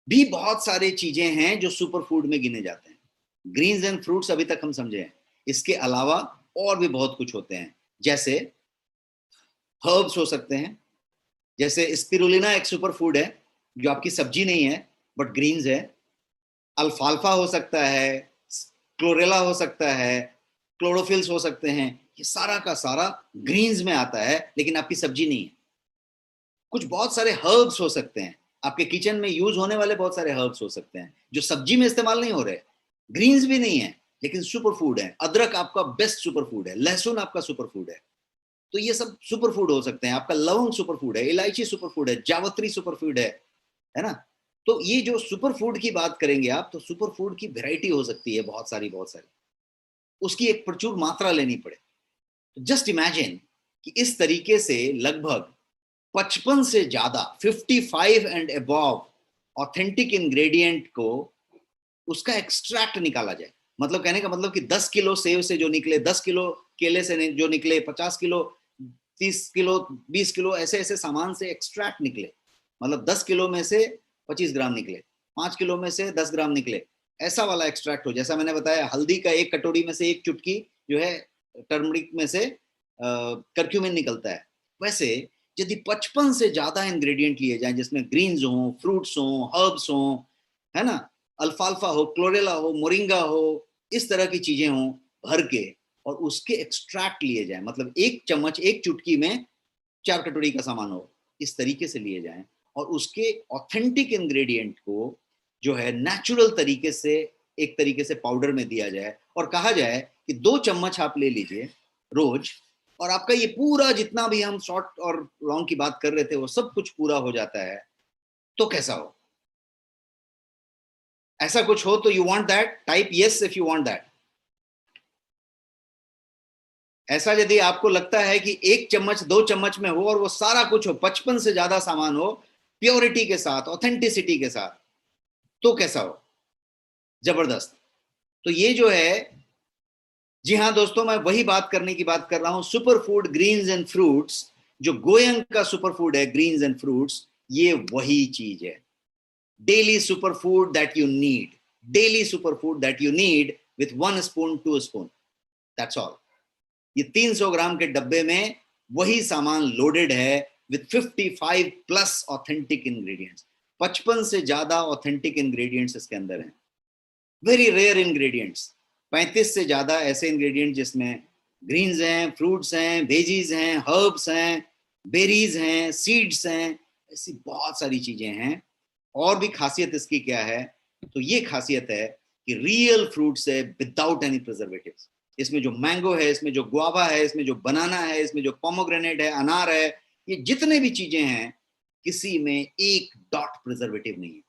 भी बहुत सारी चीजें हैं जो सुपर फूड में गिने जाते हैं। ग्रीन्स एंड फ्रूट्स अभी तक हम समझे हैं, इसके अलावा और भी बहुत कुछ होते हैं, जैसे हर्ब्स हो सकते हैं, जैसे स्पिरुलिना एक सुपर फूड है जो आपकी सब्जी नहीं है बट ग्रीन्स है। अल्फाल्फा हो सकता है, क्लोरेला हो सकता है, क्लोरोफिल्स हो सकते हैं, ये सारा का सारा ग्रीन्स में आता है लेकिन आपकी सब्जी नहीं है। कुछ बहुत सारे हर्ब्स हो सकते हैं, आपके किचन में यूज होने वाले बहुत सारे हर्ब्स हो सकते हैं जो सब्जी में इस्तेमाल नहीं हो रहे, ग्रीन्स भी नहीं है लेकिन सुपर फूड है। अदरक आपका बेस्ट सुपर फूड है, लहसुन आपका सुपर फूड है, तो ये सब सुपर फूड हो सकते हैं। आपका लवंग सुपर फूड है, इलायची सुपर फूड है, जावत्री सुपर फूड है ना। तो ये जो सुपर फूड की बात करेंगे आप, तो सुपर फूड की वैरायटी हो सकती है बहुत सारी, उसकी एक प्रचुर मात्रा लेनी पड़े। तो जस्ट इमेजिन कि इस तरीके से लगभग 55 से ज्यादा, 55 एंड अबव ऑथेंटिक इंग्रेडिएंट को उसका एक्सट्रैक्ट निकाला जाए। मतलब कहने का मतलब कि 10 किलो सेब से जो निकले, 10 किलो केले से जो निकले, 50 किलो, 30 किलो, 20 किलो ऐसे ऐसे सामान से एक्सट्रैक्ट निकले। मतलब 10 किलो में से 25 ग्राम निकले, 5 किलो में से 10 ग्राम निकले, ऐसा वाला एक्सट्रैक्ट हो। जैसा मैंने बताया, हल्दी का एक कटोरी में से एक चुटकी जो है टर्मरिक में से करक्यूमिन निकलता है। वैसे यदि 55 से ज्यादा इंग्रेडिएंट लिए जाएं, जिसमें ग्रीन्स हो, फ्रूट्स हो, हर्ब्स हो, है ना, अल्फाल्फा हो, क्लोरेला हो, मोरिंगा हो, इस तरह की चीजें हो भर के, और उसके एक्सट्रैक्ट लिए जाए, मतलब एक चम्मच, एक चुटकी में 4 कटोरी का सामान हो, इस तरीके से लिए जाएं, और उसके ऑथेंटिक इंग्रेडिएंट को जो है नेचुरल तरीके से एक तरीके से पाउडर में दिया जाए, और कहा जाए कि 2 चम्मच आप ले लीजिए रोज, और आपका ये पूरा जितना भी हम शॉर्ट और लॉन्ग की बात कर रहे थे वो सब कुछ पूरा हो जाता है। तो कैसा हो? ऐसा कुछ हो तो you want that? Type yes if you want that. ऐसा यदि आपको लगता है कि 1 चम्मच 2 चम्मच में हो और वो सारा कुछ हो, 55 से ज्यादा सामान हो, प्योरिटी के साथ, ऑथेंटिसिटी के साथ, तो कैसा हो? जबरदस्त। तो ये जो है, जी हाँ दोस्तों, मैं वही बात करने की बात कर रहा हूं, super food greens and fruits. जो गोयंग का सुपर फूड है, ग्रीन्स एंड फ्रूट्स, ये वही चीज है। Daily super food that you need, daily super food that you need with 1 spoon 2 spoon, that's all. ये 300 ग्राम के डब्बे में वही सामान लोडेड है विथ 55 प्लस ऑथेंटिक इंग्रेडिएंट्स। 55 से ज्यादा ऑथेंटिक इंग्रेडिएंट्स इसके अंदर हैं। वेरी रेयर इंग्रेडिएंट्स, 35 से ज्यादा ऐसे इंग्रेडिएंट जिसमें ग्रीन्स हैं, फ्रूट्स हैं, वेजीज हैं, हर्ब्स हैं, बेरीज हैं, सीड्स हैं, ऐसी बहुत सारी चीजें हैं। और भी खासियत इसकी क्या है? तो ये खासियत है कि रियल फ्रूट्स है विदाउट एनी प्रिजर्वेटिव्स। इसमें जो मैंगो है, इसमें जो गुआवा है, इसमें जो बनाना है, इसमें जो पोमोग्रेनेट है, अनार है, ये जितने भी चीजें हैं, किसी में एक डॉट प्रिजर्वेटिव नहीं है।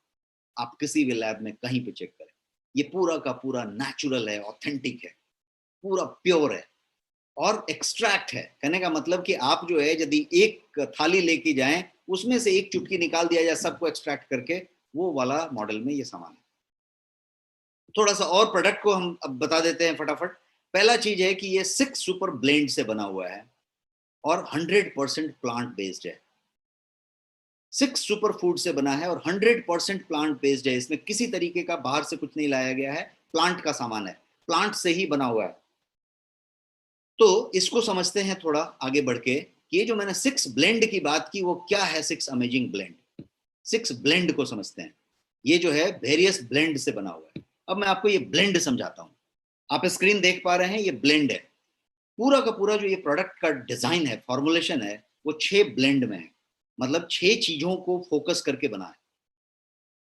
आप किसी भी लैब में कहीं पे चेक करें, ये पूरा का पूरा नेचुरल है, ऑथेंटिक है, पूरा प्योर है और एक्सट्रैक्ट है। कहने का मतलब कि आप जो है यदि एक थाली लेके जाएं, उसमें से एक चुटकी निकाल दिया जाए सबको एक्सट्रैक्ट करके, वो वाला मॉडल में ये सामान है। थोड़ा सा और प्रोडक्ट को हम अब बता देते हैं फटाफट। पहला चीज है कि ये 6 सुपर ब्लेंड से बना हुआ है और 100% प्लांट बेस्ड है। 6 सुपर फूड से बना है और 100% प्लांट बेस्ड है। इसमें किसी तरीके का बाहर से कुछ नहीं लाया गया है, प्लांट का सामान है, प्लांट से ही बना हुआ है। तो इसको समझते हैं थोड़ा आगे बढ़ के, ये जो मैंने 6 ब्लेंड की बात की वो क्या है? 6 अमेजिंग ब्लेंड, 6 ब्लेंड को समझते हैं। ये जो है वेरियस ब्लेंड से बना हुआ है। अब मैं आपको ये ब्लेंड समझाता हूं। आप स्क्रीन देख पा रहे हैं, ये ब्लेंड है। पूरा का पूरा जो ये प्रोडक्ट का डिजाइन है, फॉर्मुलेशन है, वो 6 ब्लेंड में है। मतलब 6 चीजों को फोकस करके बना है।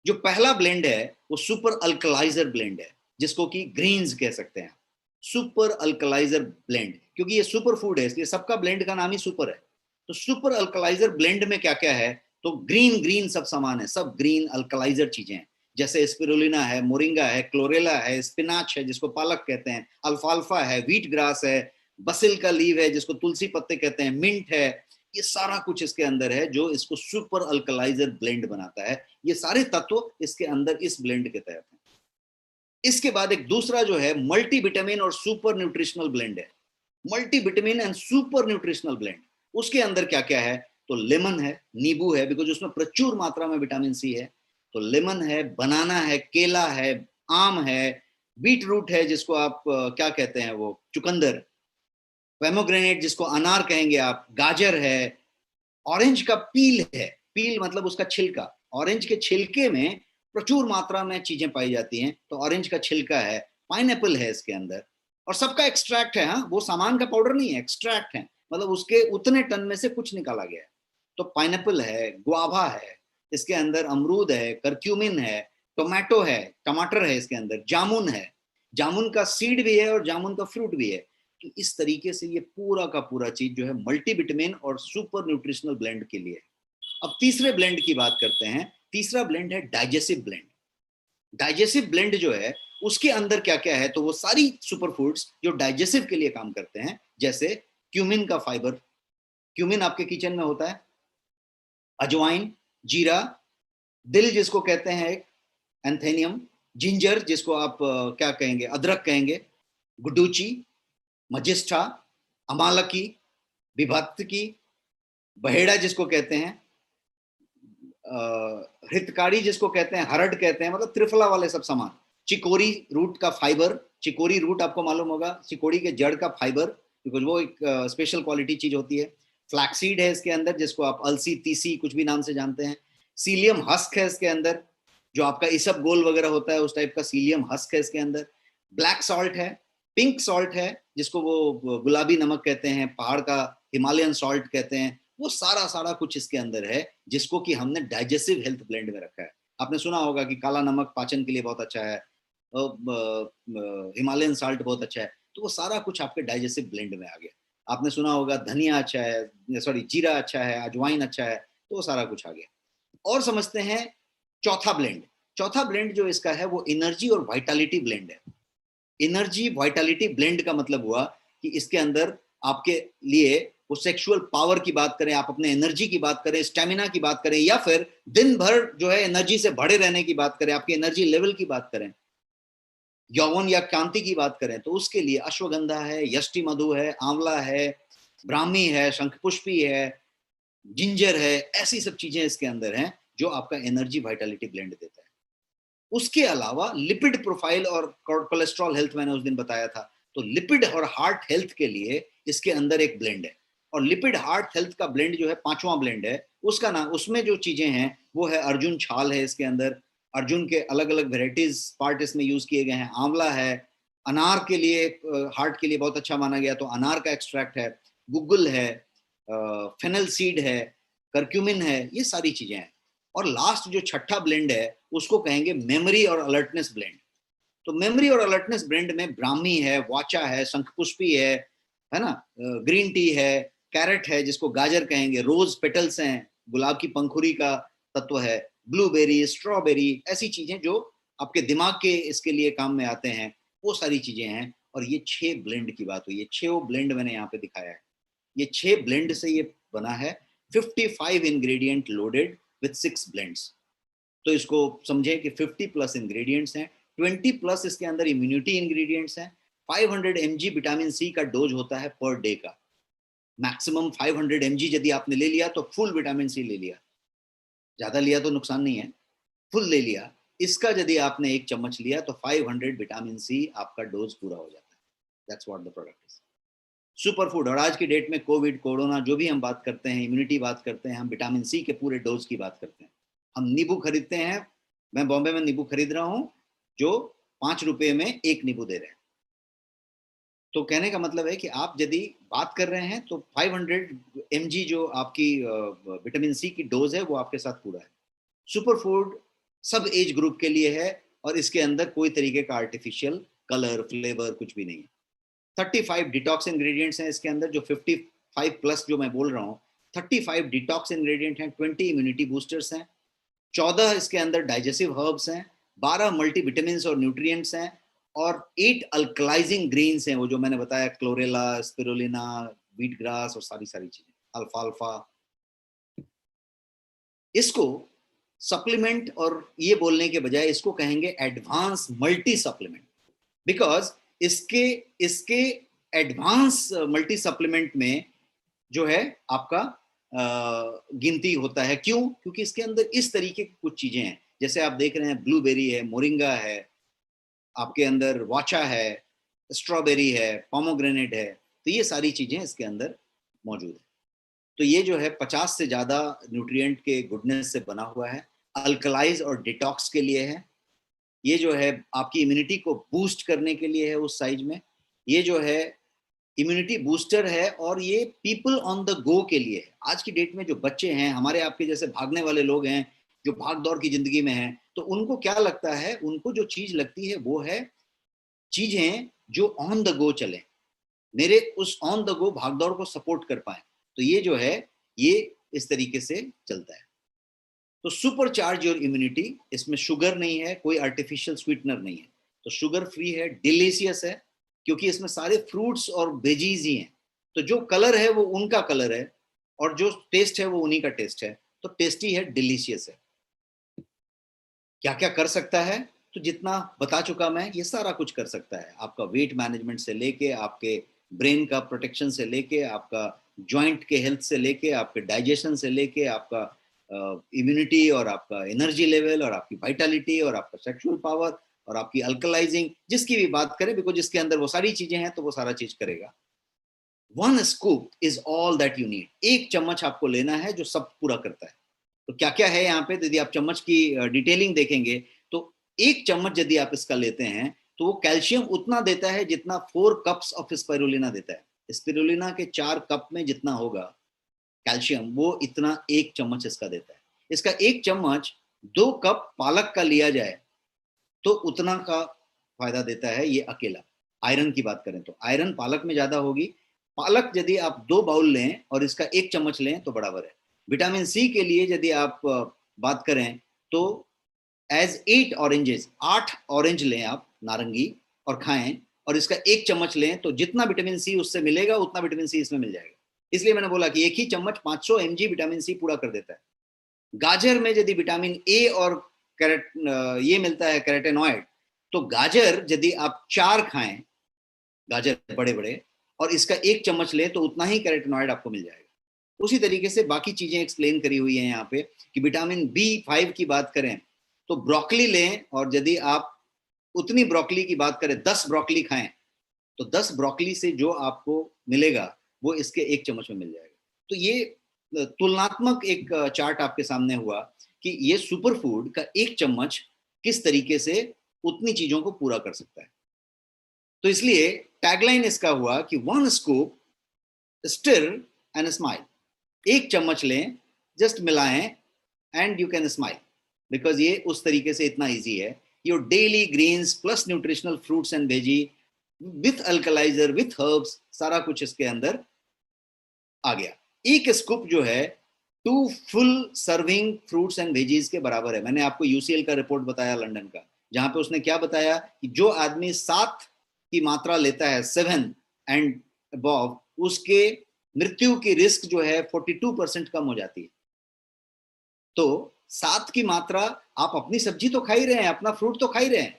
जो पहला ब्लेंड है वो सुपर अल्कलाइजर ब्लेंड है, जिसको कि ग्रीन्स कह सकते हैं। सुपर अल्कलाइजर ब्लेंड, क्योंकि ये सुपर फूड है इसलिए सबका ब्लेंड का नाम ही सुपर है। तो सुपर अल्कलाइजर ब्लेंड में क्या क्या है? तो ग्रीन ग्रीन सब सामान है, सब ग्रीन अल्कलाइजर चीजें हैं। जैसे स्पिरुलिना है, मोरिंगा है, क्लोरेला है, स्पिनाच है जिसको पालक कहते हैं, अल्फाल्फा है, व्हीट ग्रास है, बसिल का लीव है जिसको तुलसी पत्ते कहते हैं, मिंट है। ये सारा कुछ इसके अंदर है जो इसको सुपर अल्कलाइजर ब्लेंड बनाता है। ये सारे तत्व इसके अंदर इस ब्लेंड के तहत हैं। इसके बाद एक दूसरा जो है मल्टी विटामिन और सुपर न्यूट्रिशनल ब्लेंड है। Multi vitamin and super nutritional blend, उसके अंदर क्या क्या है? तो लेमन है, नींबू है, बिकॉज उसमें प्रचुर मात्रा में विटामिन सी है। तो लेमन है, बनाना है, केला है, आम है, बीट रूट है जिसको आप क्या कहते हैं वो चुकंदर, पोमेग्रेनेट जिसको अनार कहेंगे आप, गाजर है, ऑरेंज का पील है, पील मतलब उसका छिलका, ऑरेंज के छिलके में प्रचुर मात्रा में चीजें पाई जाती हैं, तो ऑरेंज का छिलका है, पाइनएप्पल है इसके अंदर, और सबका एक्सट्रैक्ट है। हाँ, वो सामान का पाउडर नहीं है, एक्सट्रैक्ट है, मतलब उसके उतने टन में से कुछ निकाला गया है। तो पाइनएप्पल है, गुआवा है, इसके अंदर अमरूद है, करक्यूमिन है, टोमेटो है, टमाटर है, इसके अंदर जामुन है, जामुन का सीड भी है और जामुन का फ्रूट भी है। तो इस तरीके से ये पूरा का पूरा चीज जो है मल्टीविटामिन और सुपर न्यूट्रिशनल ब्लेंड के लिए। अब तीसरे ब्लेंड की बात करते हैं। तीसरा ब्लेंड है डाइजेसिव ब्लेंड। डाइजेसिव ब्लेंड जो है उसके अंदर क्या क्या है? तो वो सारी सुपर फूड्स जो डाइजेसिव के लिए काम करते हैं, जैसे क्यूमिन का फाइबर, क्यूमिन आपके किचन में होता है, अजवाइन, जीरा, दिल जिसको कहते हैं एक, एंथेनियम, जिंजर जिसको आप क्या कहेंगे, अदरक कहेंगे, गुडुची, मजिस्ट्रा, अमालकी, विभक्तकी, बहेड़ा जिसको कहते हैं, हितकारी जिसको कहते हैं, हरड कहते हैं, मतलब त्रिफला वाले सब सामान। चिकोरी रूट का फाइबर, चिकोरी रूट आपको मालूम होगा, चिकोरी के जड़ का फाइबर, बिकॉज वो एक स्पेशल क्वालिटी चीज होती है। फ्लैक्सीड है इसके अंदर, जिसको आप अलसी, तीसी कुछ भी नाम से जानते हैं। सीलियम हस्क है इसके अंदर, जो आपका इसब गोल वगैरह होता है उस टाइप का सीलियम हस्क है इसके अंदर। ब्लैक सॉल्ट है, पिंक सॉल्ट है जिसको वो गुलाबी नमक कहते हैं, पहाड़ का हिमालयन सॉल्ट कहते हैं, वो सारा सारा कुछ इसके अंदर है, जिसको कि हमने डाइजेस्टिव हेल्थ ब्लेंड में रखा है। आपने सुना होगा कि काला नमक पाचन के लिए बहुत अच्छा है, हिमालयन सॉल्ट बहुत अच्छा है, तो वो सारा कुछ आपके डाइजेस्टिव ब्लेंड में आ गया। आपने सुना होगा धनिया अच्छा है, सॉरी जीरा अच्छा है, अजवाइन अच्छा है, तो वो सारा कुछ आ गया। और समझते हैं चौथा ब्लेंड। चौथा ब्लेंड जो इसका है वो एनर्जी और वाइटालिटी ब्लेंड है। एनर्जी वाइटालिटी ब्लेंड का मतलब हुआ कि इसके अंदर आपके लिए वो सेक्सुअल पावर की बात करें, आप अपने एनर्जी की बात करें, स्टेमिना की बात करें, या फिर दिन भर जो है एनर्जी से भरे रहने की बात करें, आपकी एनर्जी लेवल की बात करें, यौवन या कांति की बात करें, तो उसके लिए अश्वगंधा है, यष्टि मधु है, आंवला है, ब्राह्मी है, शंखपुष्पी है, जिंजर है, ऐसी सब चीजें इसके अंदर हैं जो आपका एनर्जी वाइटालिटी ब्लेंड देता है। उसके अलावा लिपिड प्रोफाइल और कोलेस्ट्रॉल हेल्थ मैंने उस दिन बताया था, तो लिपिड और हार्ट हेल्थ के लिए इसके अंदर एक ब्लेंड है। और लिपिड हार्ट हेल्थ का ब्लेंड जो है पांचवा ब्लेंड है, उसका नाम, उसमें जो चीजें हैं वो है अर्जुन छाल है इसके अंदर, अर्जुन के अलग अलग वेराइटीज पार्ट इसमें यूज किए गए हैं, आंवला है, अनार के लिए हार्ट के लिए बहुत अच्छा माना गया तो अनार का एक्सट्रैक्ट है, गुग्गुल है, फेनल सीड है, करक्यूमिन है, ये सारी चीजें हैं। और लास्ट जो छठा ब्लेंड है उसको कहेंगे मेमोरी और अलर्टनेस ब्लेंड। तो मेमोरी और अलर्टनेस ब्लेंड में ब्राह्मी है, वाचा है, शंखपुष्पी है ना, ग्रीन टी है, कैरेट है जिसको गाजर कहेंगे, रोज पेटल्स हैं, गुलाब की पंखुड़ी का तत्व है, ब्लूबेरी, स्ट्रॉबेरी, ऐसी चीजें जो आपके दिमाग के इसके लिए काम में आते हैं, वो सारी चीजें हैं। और ये 6 ब्लेंड की बात हुई, ये 6 ब्लेंड मैंने यहाँ पे दिखाया है। ये 6 ब्लेंड से ये बना है, 55 इंग्रेडिएंट लोडेड विथ 6 ब्लेंड्स। तो इसको समझे कि 50 प्लस इंग्रेडिएंट्स हैं, 20 प्लस इसके अंदर इम्यूनिटी इंग्रेडिएंट्स हैं, 500 mg विटामिन सी का डोज होता है पर डे का, मैक्सिमम 500 mg यदि आपने ले लिया तो फुल विटामिन सी ले लिया, ज्यादा लिया तो नुकसान नहीं है, फुल ले लिया। इसका यदि आपने 1 चम्मच लिया तो 500 विटामिन सी आपका डोज पूरा हो जाता है। That's what the product is, super food. और आज की डेट में कोविड, कोरोना, जो भी हम बात करते हैं, इम्यूनिटी बात करते हैं, हम विटामिन सी के पूरे डोज की बात करते हैं। हम नींबू खरीदते हैं, मैं बॉम्बे में नींबू खरीद रहा हूँ जो 5 रुपए में 1 नींबू दे रहे हैं। तो कहने का मतलब है कि आप यदि बात कर रहे हैं तो 500 mg जो आपकी विटामिन सी की डोज है वो आपके साथ पूरा है। सुपर फूड सब एज ग्रुप के लिए है और इसके अंदर कोई तरीके का आर्टिफिशियल कलर, फ्लेवर कुछ भी नहीं है। 35 डिटॉक्स इंग्रेडिएंट्स हैं इसके अंदर, जो 55 प्लस जो मैं बोल रहा हूँ, 35 डिटॉक्स इंग्रेडिएंट हैं, 20 इम्यूनिटी बूस्टर्स हैं, 14 इसके अंदर डाइजेस्टिव हर्ब्स हैं, 12 मल्टीविटामिन और न्यूट्रिएंट्स हैं, और 8 अल्कलाइजिंग ग्रीन्स हैं, वो जो मैंने बताया, क्लोरेला, स्पिरुलिना, व्हीट ग्रास और सारी सारी चीजें, अल्फाल्फा। इसको सप्लीमेंट और ये बोलने के बजाय इसको कहेंगे एडवांस मल्टी सप्लीमेंट, बिकॉज इसके इसके एडवांस मल्टी सप्लीमेंट में जो है आपका गिनती होता है। क्यों? क्योंकि इसके अंदर इस तरीके की कुछ चीजें हैं, जैसे आप देख रहे हैं ब्लूबेरी है, मोरिंगा है, आपके अंदर वाचा है, स्ट्रॉबेरी है, पोमोग्रेनेट है, तो ये सारी चीजें इसके अंदर मौजूद है। तो ये जो है 50 से ज्यादा न्यूट्रिएंट के गुडनेस से बना हुआ है, अल्कलाइज और डिटॉक्स के लिए है, ये जो है आपकी इम्यूनिटी को बूस्ट करने के लिए है उस साइज में, ये जो है इम्यूनिटी बूस्टर है, और ये पीपल ऑन द गो के लिए है। आज की डेट में जो बच्चे हैं, हमारे आपके जैसे भागने वाले लोग हैं, जो भाग दौड़ की जिंदगी में हैं, तो उनको क्या लगता है, उनको जो चीज लगती है वो है चीजें जो ऑन द गो चले, मेरे उस ऑन द गो भाग दौड़ को सपोर्ट कर पाए। तो ये जो है ये इस तरीके से चलता है। तो सुपर चार्ज योर इम्यूनिटी, इसमें शुगर नहीं है, कोई आर्टिफिशियल स्वीटनर नहीं है, तो शुगर फ्री है, डिलीशियस है, क्योंकि इसमें सारे फ्रूट्स और वेजीज ही हैं, तो जो कलर है वो उनका कलर है और जो टेस्ट है वो उन्हीं का टेस्ट है, तो टेस्टी है, डिलीशियस है। क्या क्या कर सकता है? तो जितना बता चुका मैं, ये सारा कुछ कर सकता है। आपका वेट मैनेजमेंट से लेके, आपके ब्रेन का प्रोटेक्शन से लेके, आपका जॉइंट के हेल्थ से लेके, आपके डाइजेशन से लेके, आपका इम्यूनिटी और आपका एनर्जी लेवल और आपकी वाइटलिटी और आपका सेक्सुअल पावर और आपकी अल्कलाइजिंग, जिसकी भी बात करें, बिकॉज जिसके अंदर वो सारी चीजें हैं तो वो सारा चीज करेगा। 1 scoop is all that you need. एक चम्मच आपको लेना है जो सब पूरा करता है। तो क्या क्या है यहाँ पे, यदि आप चम्मच की डिटेलिंग देखेंगे तो एक चम्मच यदि आप इसका लेते हैं तो वो कैल्शियम उतना देता है जितना 4 कप्स ऑफ स्पिरुलिना देता है। स्पिरुलिना के 4 कप में जितना होगा कैल्शियम, वो इतना एक चम्मच इसका देता है। इसका एक चम्मच 2 कप पालक का लिया जाए तो उतना का फायदा देता है ये अकेला। आयरन की बात करें तो आयरन पालक में ज्यादा होगी। पालक यदि आप 2 बाउल लें और इसका एक चम्मच लें तो बराबर है। विटामिन सी के लिए यदि आप बात करें तो एज 8 ऑरेंजेस, 8 ऑरेंज लें आप नारंगी और खाएं, और इसका एक चम्मच लें तो जितना विटामिन सी उससे मिलेगा उतना विटामिन सी इसमें मिल जाएगा। इसलिए मैंने बोला कि एक ही चम्मच 500 mg विटामिन सी पूरा कर देता है। गाजर में यदि विटामिन ए और कैरेट ये मिलता है कैरेटेनॉइड, तो गाजर यदि आप 4 खाएं, गाजर बड़े बड़े, और इसका एक चम्मच लें तो उतना ही कैरेटेनॉइड आपको मिल जाएगा। उसी तरीके से बाकी चीजें एक्सप्लेन करी हुई है यहाँ पे कि विटामिन B5 की बात करें तो ब्रोकली लें, और यदि आप उतनी ब्रोकली की बात करें, 10 ब्रोकली खाएं तो 10 ब्रोकली से जो आपको मिलेगा वो इसके एक चम्मच में मिल जाएगा। तो ये तुलनात्मक एक चार्ट आपके सामने हुआ कि ये सुपर फूड का एक चम्मच किस तरीके से उतनी चीजों को पूरा कर सकता है। तो इसलिए टैगलाइन इसका हुआ कि 1 स्कूप, स्टिर एंड स्माइल। एक चम्मच लें, जस्ट मिलाएं and you can smile, because ये उस तरीके से इतना इजी है। Your daily greens plus nutritional fruits and veggie with alkaliser with herbs, सारा कुछ इसके अंदर आ गया। एक स्कूप जो है 2 full serving fruits and veggies के बराबर है। मैंने आपको यूसीएल का रिपोर्ट बताया लंदन का, जहां पे उसने क्या बताया कि जो आदमी 7 की मात्रा लेता है, 7 एंड अबव, उसके मृत्यु की रिस्क जो है 42% कम हो जाती है। तो 7 की मात्रा, आप अपनी सब्जी तो खा ही रहे हैं, अपना फ्रूट तो खा ही रहे हैं,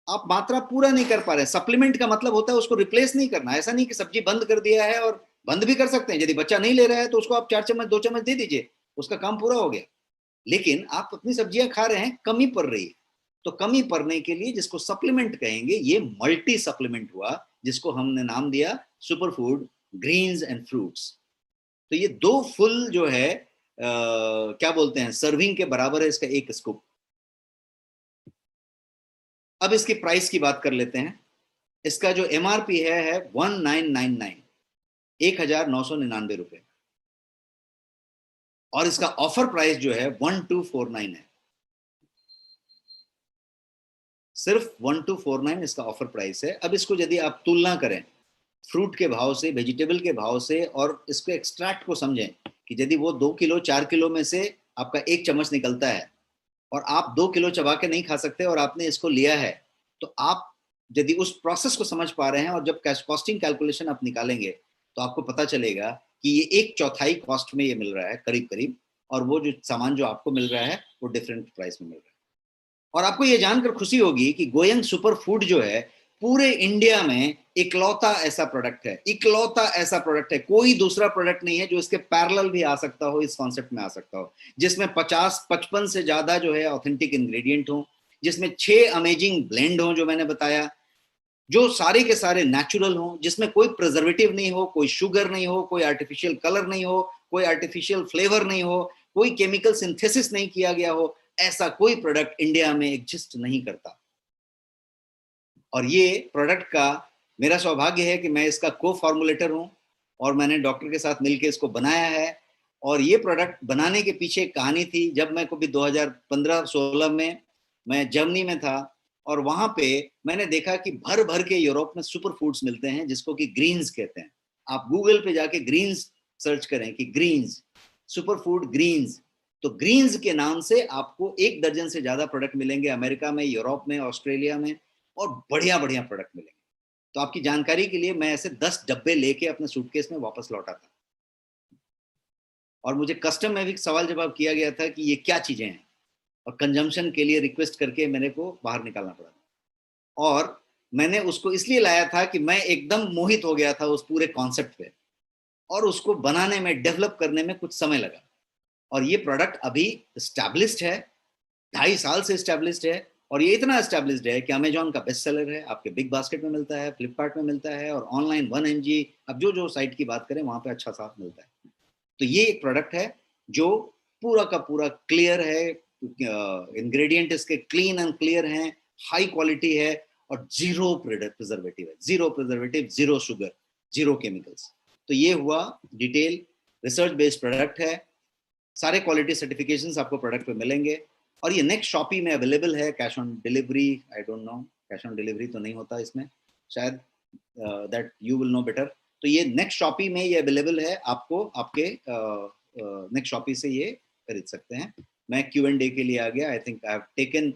आप मात्रा पूरा नहीं कर पा रहे हैं। सप्लीमेंट का मतलब होता है उसको रिप्लेस नहीं करना। ऐसा नहीं कि सब्जी बंद कर दिया है, और बंद भी कर सकते हैं, यदि बच्चा नहीं ले रहा है तो उसको आप 4 चम्मच 2 चम्मच दे दीजिए, उसका काम पूरा हो गया। लेकिन आप अपनी सब्जियां खा रहे हैं, कमी पड़ रही है, तो कमी पड़ने के लिए जिसको सप्लीमेंट कहेंगे, ये मल्टी सप्लीमेंट हुआ, जिसको हमने नाम दिया super food greens and fruits. तो ये 2 फुल जो है क्या बोलते हैं, सर्विंग के बराबर है इसका एक स्कूप। अब इसकी प्राइस की बात कर लेते हैं। इसका जो एमआरपी है 1999, 1999 रुपए, और इसका ऑफर प्राइस जो है 1249 है। सिर्फ 1249 इसका ऑफर प्राइस है। अब इसको यदि आप तुलना करें फ्रूट के भाव से, वेजिटेबल के भाव से, और इसको एक्सट्रैक्ट को समझें कि यदि वो 2 किलो 4 किलो में से आपका एक चम्मच निकलता है और आप 2 किलो चबा के नहीं खा सकते और आपने इसको लिया है, तो आप यदि उस प्रोसेस को समझ पा रहे हैं और जब कॉस्टिंग कैलकुलेशन आप निकालेंगे तो आपको पता चलेगा कि ये 1/4 कॉस्ट में ये मिल रहा है करीब करीब, और वो जो सामान जो आपको मिल रहा है वो डिफरेंट प्राइस में मिल रहा है। और आपको ये जानकर खुशी होगी कि गोयंग सुपर फूड जो है पूरे इंडिया में इकलौता ऐसा प्रोडक्ट है, इकलौता ऐसा प्रोडक्ट है। कोई दूसरा प्रोडक्ट नहीं है जो इसके पैरेलल भी आ सकता हो, इस कॉन्सेप्ट में आ सकता हो, जिसमें 50-55 से ज्यादा जो है ऑथेंटिक इंग्रेडिएंट हो, जिसमें 6 अमेजिंग ब्लेंड हो जो मैंने बताया, जो सारे के सारे नेचुरल हो, जिसमें कोई प्रिजर्वेटिव नहीं हो, कोई शुगर नहीं हो, कोई आर्टिफिशियल कलर नहीं हो, कोई आर्टिफिशियल फ्लेवर नहीं हो, कोई केमिकल सिंथेसिस नहीं किया गया हो। ऐसा कोई प्रोडक्ट इंडिया में एग्जिस्ट नहीं करता। और ये प्रोडक्ट का मेरा सौभाग्य है कि मैं इसका को फॉर्मुलेटर हूँ, और मैंने डॉक्टर के साथ मिलकर इसको बनाया है। और ये प्रोडक्ट बनाने के पीछे एक कहानी थी। जब मैं कभी 2015-16 में मैं जर्मनी में था, और वहां पे मैंने देखा कि भर भर के यूरोप में सुपर फूड्स मिलते हैं जिसको कि ग्रीन्स कहते हैं। आप गूगल पे जाके ग्रीन्स सर्च करें कि ग्रीन्स, सुपर फूड ग्रीन्स, तो ग्रीन्स के नाम से आपको 1 दर्जन से ज्यादा प्रोडक्ट मिलेंगे अमेरिका में, यूरोप में, ऑस्ट्रेलिया में, और बढ़िया बढ़िया प्रोडक्ट मिलेंगे। तो आपकी जानकारी के लिए मैं ऐसे 10 डब्बे लेके अपने सूटकेस में वापस लौटा था, और मुझे कस्टम में भी सवाल जवाब किया गया था कि ये क्या चीजें हैं। और कंजम्पशन के लिए रिक्वेस्ट करके मेरे को बाहर निकालना पड़ा। और मैंने उसको इसलिए लाया था कि मैं एकदम मोहित हो गया था उस पूरे कॉन्सेप्ट पे, और उसको बनाने में, डेवलप करने में कुछ समय लगा। और ये प्रोडक्ट अभी एस्टैब्लिश्ड है, 2.5 साल से एस्टैब्लिश्ड है, और ये इतना एस्टैब्लिश्ड है कि अमेजॉन का बेस्ट सेलर है, आपके बिग बास्केट में मिलता है, फ्लिपकार्ट में मिलता है, और ऑनलाइन 1mg, अब जो जो साइट की बात करें वहां पे अच्छा साफ मिलता है। तो ये एक प्रोडक्ट है जो पूरा का पूरा क्लियर है, इंग्रेडिएंट इसके क्लीन एंड क्लियर हैं, हाई क्वालिटी है, और जीरो प्रिजर्वेटिव है, zero preservative, zero sugar, zero chemicals. तो ये हुआ डिटेल रिसर्च बेस्ड प्रोडक्ट है, सारे क्वालिटी सर्टिफिकेशंस आपको प्रोडक्ट पे मिलेंगे। और ये नेक्स्ट शॉपी में अवेलेबल है, cash on delivery, I don't know, cash on delivery तो नहीं होता इसमें शायद, that you will know better. तो ये नेक्स्ट शॉपी में ये अवेलेबल है, आपको आपके नेक्स्ट शॉपी से ये खरीद सकते हैं। मैं Q&A के लिए आ गया, I think I have taken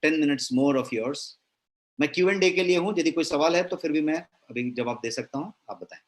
10 minutes more of yours. मैं Q&A के लिए हूँ, यदि कोई सवाल है तो फिर भी मैं अभी जवाब दे सकता हूँ, आप बताएं।